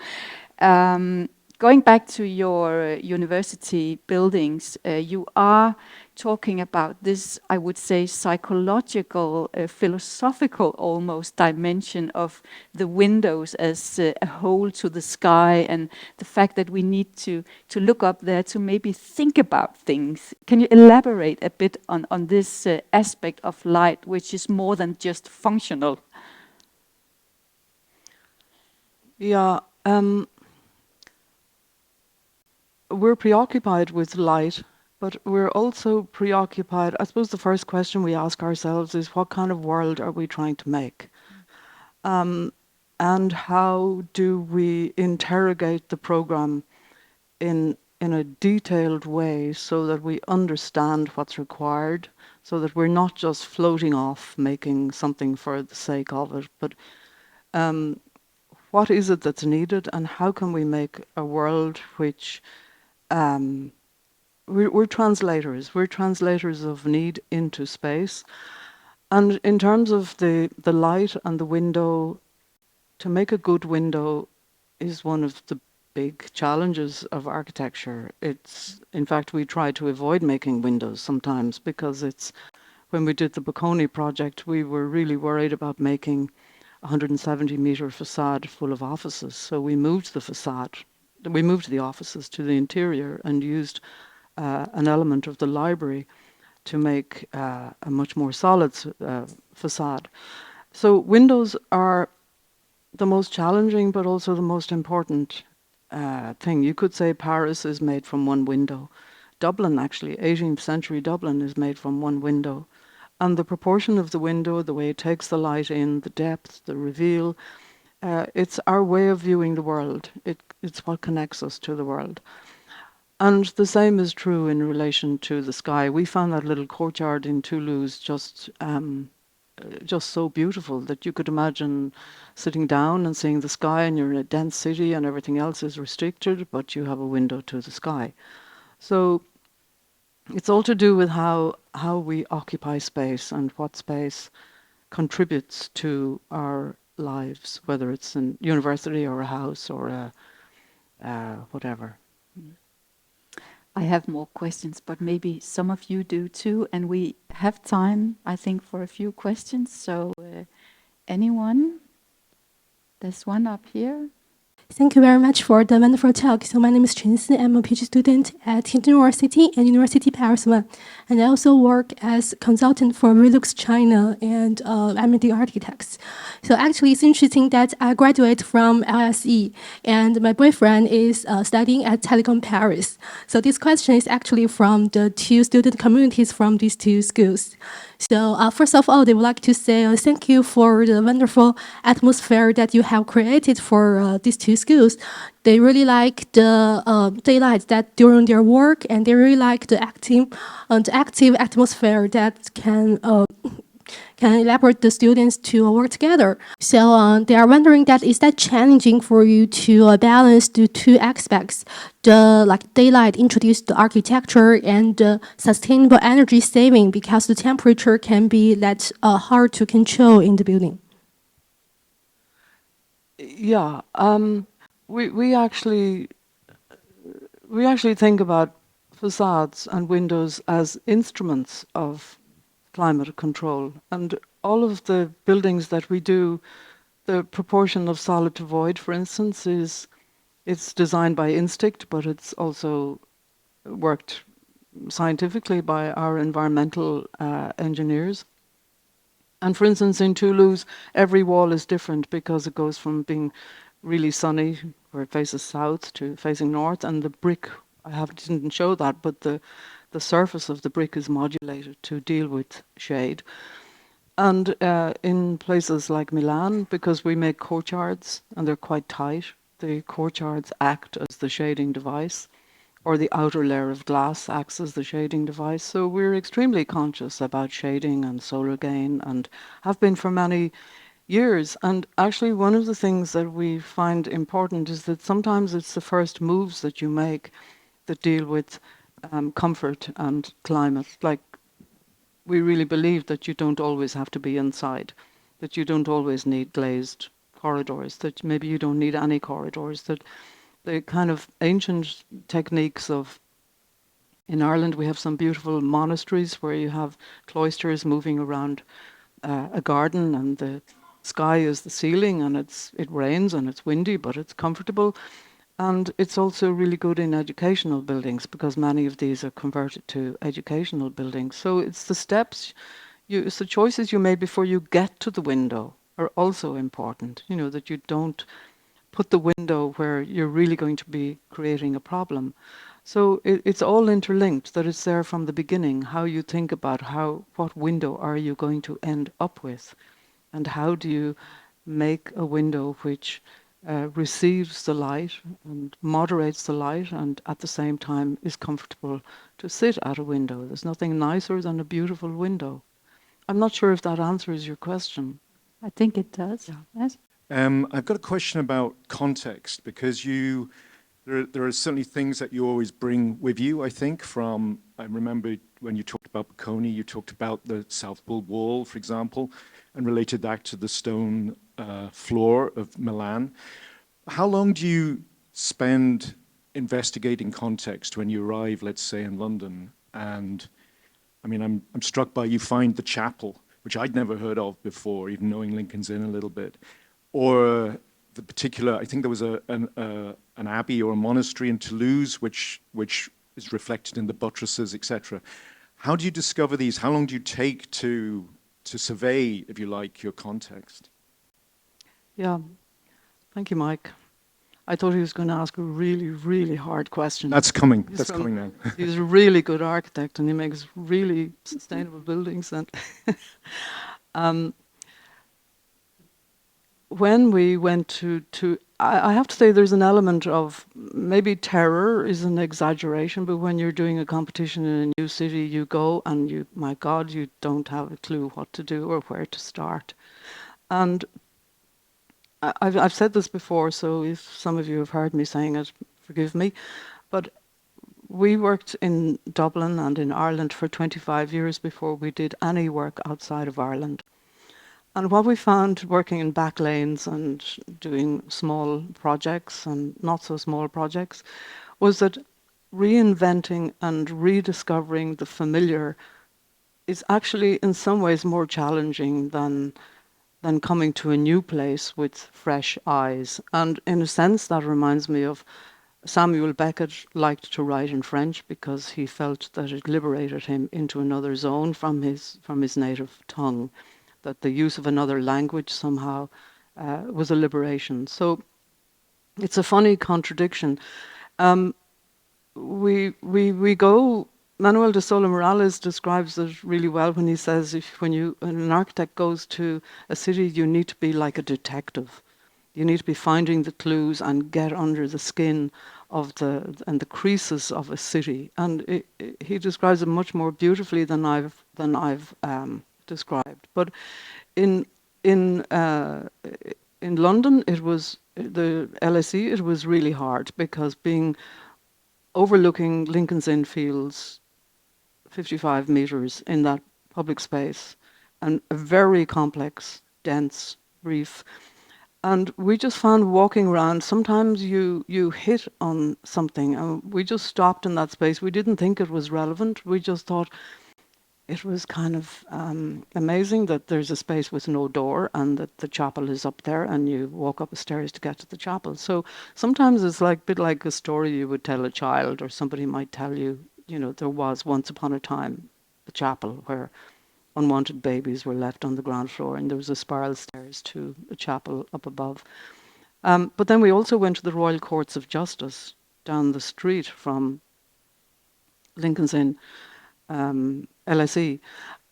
Going back to your university buildings, you are talking about this, I would say, psychological, philosophical almost dimension of the windows as a hole to the sky, and the fact that we need to look up there to maybe think about things. Can you elaborate a bit on this aspect of light, which is more than just functional? Yeah, we're preoccupied with light, but we're also preoccupied. I suppose the first question we ask ourselves is, what kind of world are we trying to make? And how do we interrogate the program in a detailed way so that we understand what's required, so that we're not just floating off making something for the sake of it, but what is it that's needed, and how can we make a world which we're translators. We're translators of need into space. And in terms of the light and the window, to make a good window is one of the big challenges of architecture. It's, in fact, we try to avoid making windows sometimes because it's, when we did the Bocconi project, we were really worried about making a 170-meter facade full of offices. So we moved the facade, we moved the offices to the interior and used an element of the library to make a much more solid facade. So windows are the most challenging, but also the most important thing. You could say Paris is made from one window. Dublin, actually, 18th century Dublin is made from one window. And the proportion of the window, the way it takes the light in, the depth, the reveal, it's our way of viewing the world. It's what connects us to the world. And the same is true in relation to the sky. We found that little courtyard in Toulouse just so beautiful that you could imagine sitting down and seeing the sky, and you're in a dense city and everything else is restricted, but you have a window to the sky. So it's all to do with how we occupy space and what space contributes to our lives, whether it's a university or a house or whatever. I have more questions, but maybe some of you do too, and we have time, I think, for a few questions. So anyone? There's one up here. Thank you very much for the wonderful talk. So my name is Chen Si. I'm a PhD student at University and University Paris 1. And I also work as consultant for Relux China and M&D Architects. So actually it's interesting that I graduate from LSE and my boyfriend is studying at Telecom Paris. So this question is actually from the two student communities from these two schools. So first of all, they would like to say thank you for the wonderful atmosphere that you have created for these two schools. They really like the daylight that during their work, and they really like the active atmosphere that can elaborate the students to work together. So they are wondering that is that challenging for you to balance the two aspects, the like daylight introduced the architecture and the sustainable energy saving, because the temperature can be that hard to control in the building. Yeah, we actually think about facades and windows as instruments of climate control, and all of the buildings that we do, the proportion of solid to void, for instance, it's designed by instinct, but it's also worked scientifically by our environmental engineers. And for instance, in Toulouse, every wall is different because it goes from being really sunny, where it faces south, to facing north, and the brick, didn't show that, but the surface of the brick is modulated to deal with shade. And in places like Milan, because we make courtyards and they're quite tight, the courtyards act as the shading device, or the outer layer of glass acts as the shading device. So we're extremely conscious about shading and solar gain, and have been for many years. And actually one of the things that we find important is that sometimes it's the first moves that you make that deal with comfort and climate. Like, we really believe that you don't always have to be inside, that you don't always need glazed corridors, that maybe you don't need any corridors, that the kind of ancient techniques of, in Ireland we have some beautiful monasteries where you have cloisters moving around a garden, and the sky is the ceiling, and it rains and it's windy, but it's comfortable. And it's also really good in educational buildings, because many of these are converted to educational buildings. So it's the steps, it's the choices you made before you get to the window are also important. You know, that you don't put the window where you're really going to be creating a problem. So it's all interlinked, that it's there from the beginning, how you think about what window are you going to end up with, and how do you make a window which receives the light and moderates the light, and at the same time is comfortable to sit at a window. There's nothing nicer than a beautiful window. I'm not sure if that answers your question. I think it does. Yeah. Yes. I've got a question about context, because there are certainly things that you always bring with you, I think, from, I remember when you talked about Bocconi, you talked about the South Bull Wall, for example, and related that to the stone floor of Milan. How long do you spend investigating context when you arrive, let's say, in London? And I mean, I'm struck by, you find the chapel, which I'd never heard of before, even knowing Lincoln's Inn a little bit, or the particular, I think there was an abbey or a monastery in Toulouse, which is reflected in the buttresses, etc. How do you discover these? How long do you take to survey, if you like, your context? Yeah, thank you, Mike. I thought he was going to ask a really, really hard question. That's coming. That's coming now. He's a really good architect, and he makes really sustainable buildings. And when we went to I have to say there's an element of, maybe terror is an exaggeration, but when you're doing a competition in a new city, you go and my God, you don't have a clue what to do or where to start. And I've said this before, so if some of you have heard me saying it, forgive me. But we worked in Dublin and in Ireland for 25 years before we did any work outside of Ireland. And what we found working in back lanes and doing small projects and not so small projects was that reinventing and rediscovering the familiar is actually in some ways more challenging than coming to a new place with fresh eyes. And in a sense, that reminds me of Samuel Beckett liked to write in French because he felt that it liberated him into another zone from his native tongue, that the use of another language somehow was a liberation. So it's a funny contradiction. We go. Manuel de Sola Morales describes it really well when he says, when an architect goes to a city, you need to be like a detective. You need to be finding the clues and get under the skin of the creases of a city. And he describes it much more beautifully than I've described. But in London, it was the LSE. It was really hard because overlooking Lincoln's Inn Fields, 55 meters in that public space, and a very complex, dense reef. And we just found walking around, sometimes you hit on something, and we just stopped in that space. We didn't think it was relevant. We just thought it was kind of amazing that there's a space with no door and that the chapel is up there and you walk up the stairs to get to the chapel. So sometimes it's like a bit like a story you would tell a child, or somebody might tell you, there was once upon a time a chapel where unwanted babies were left on the ground floor and there was a spiral stairs to a chapel up above. But then we also went to the Royal Courts of Justice down the street from Lincoln's Inn, LSE.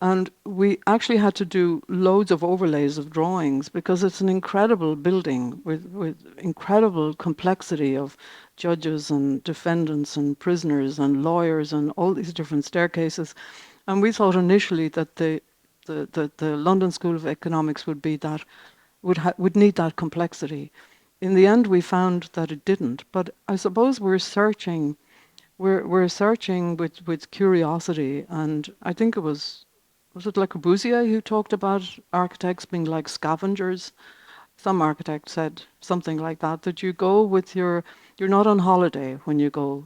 And we actually had to do loads of overlays of drawings because it's an incredible building with incredible complexity of judges and defendants and prisoners and lawyers and all these different staircases. And we thought initially that the London School of Economics would need that complexity. In the end, we found that it didn't. But I suppose we're searching we're searching with curiosity, and I think it was it Le Corbusier who talked about architects being like scavengers? Some architect said something like that, that you go with you're not on holiday when you go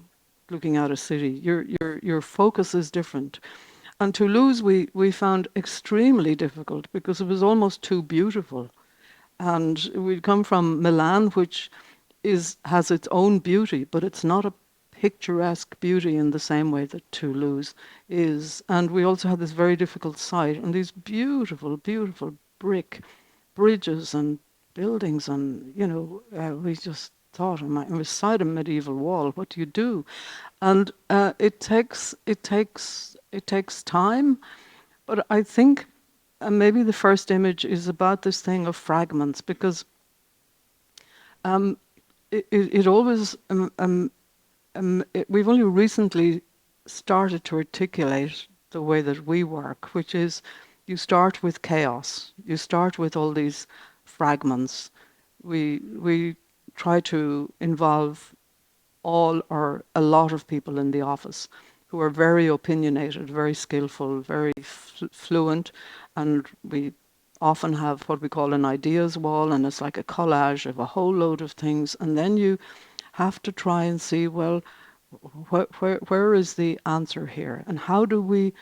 looking at a city. Your focus is different. And Toulouse we found extremely difficult because it was almost too beautiful. And we'd come from Milan, which has its own beauty, but it's not a picturesque beauty in the same way that Toulouse is. And we also had this very difficult site and these beautiful, beautiful brick bridges and buildings, and we just thought, it was side a medieval wall. What do you do? And it takes time, but I think maybe the first image is about this thing of fragments, because it always we've only recently started to articulate the way that we work, which is you start with chaos. You start with all these fragments. We try to involve all or a lot of people in the office who are very opinionated, very skillful, very fluent, and we often have what we call an ideas wall, and it's like a collage of a whole load of things, and then you have to try and see, well, where is the answer here, and how do we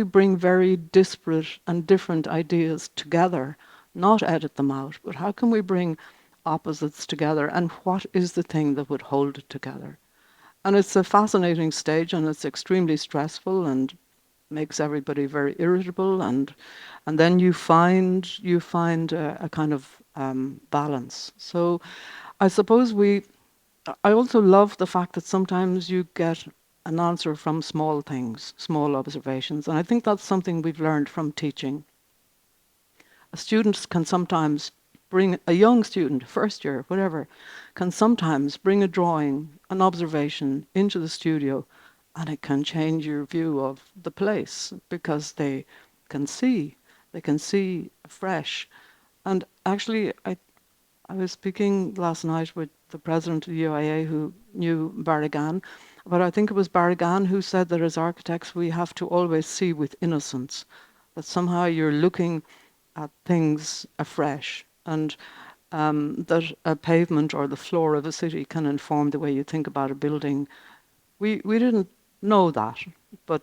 bring very disparate and different ideas together, not edit them out, but how can we bring opposites together, and what is the thing that would hold it together? And it's a fascinating stage, and it's extremely stressful and makes everybody very irritable, and then you find a kind of balance. So I suppose I also love the fact that sometimes you get an answer from small things, small observations, and I think that's something we've learned from teaching. Students can sometimes bring, a young student, first year, whatever, can sometimes bring a drawing, an observation into the studio, and it can change your view of the place because they can see fresh. And actually, I was speaking last night with the president of the RIAI who knew Barragan, but I think it was Barragan who said that as architects we have to always see with innocence, that somehow you're looking at things afresh, and that a pavement or the floor of a city can inform the way you think about a building. We didn't know that, but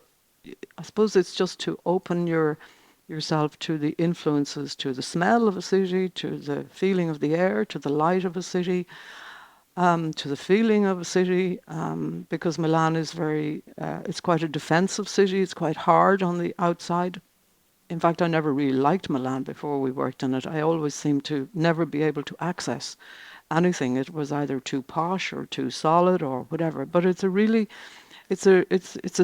I suppose it's just to open yourself to the influences, to the smell of a city, to the feeling of the air, to the light of a city, to the feeling of a city, because Milan is it's quite a defensive city, it's quite hard on the outside. In fact, I never really liked Milan before we worked in it. I always seemed to never be able to access anything. It was either too posh or too solid or whatever. But it's a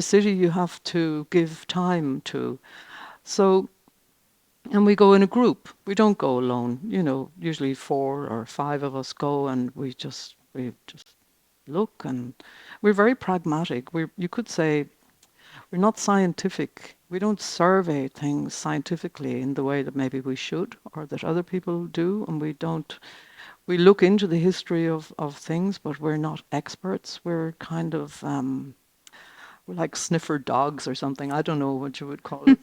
city you have to give time to. So, and we go in a group. We don't go alone. Usually 4 or 5 of us go, and we just look, and we're very pragmatic. You could say we're not scientific. We don't survey things scientifically in the way that maybe we should or that other people do, and we look into the history of things, but we're not experts. We're kind of we're like sniffer dogs or something. I don't know what you would call it.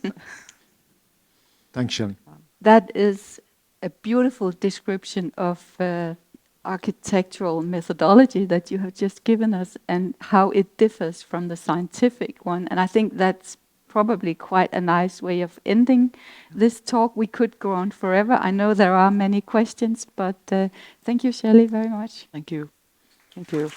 Thanks, Shelley. That is a beautiful description of architectural methodology that you have just given us, and how it differs from the scientific one. And I think that's probably quite a nice way of ending this talk. We could go on forever. I know there are many questions, but thank you, Shelley, very much. Thank you. Thank you.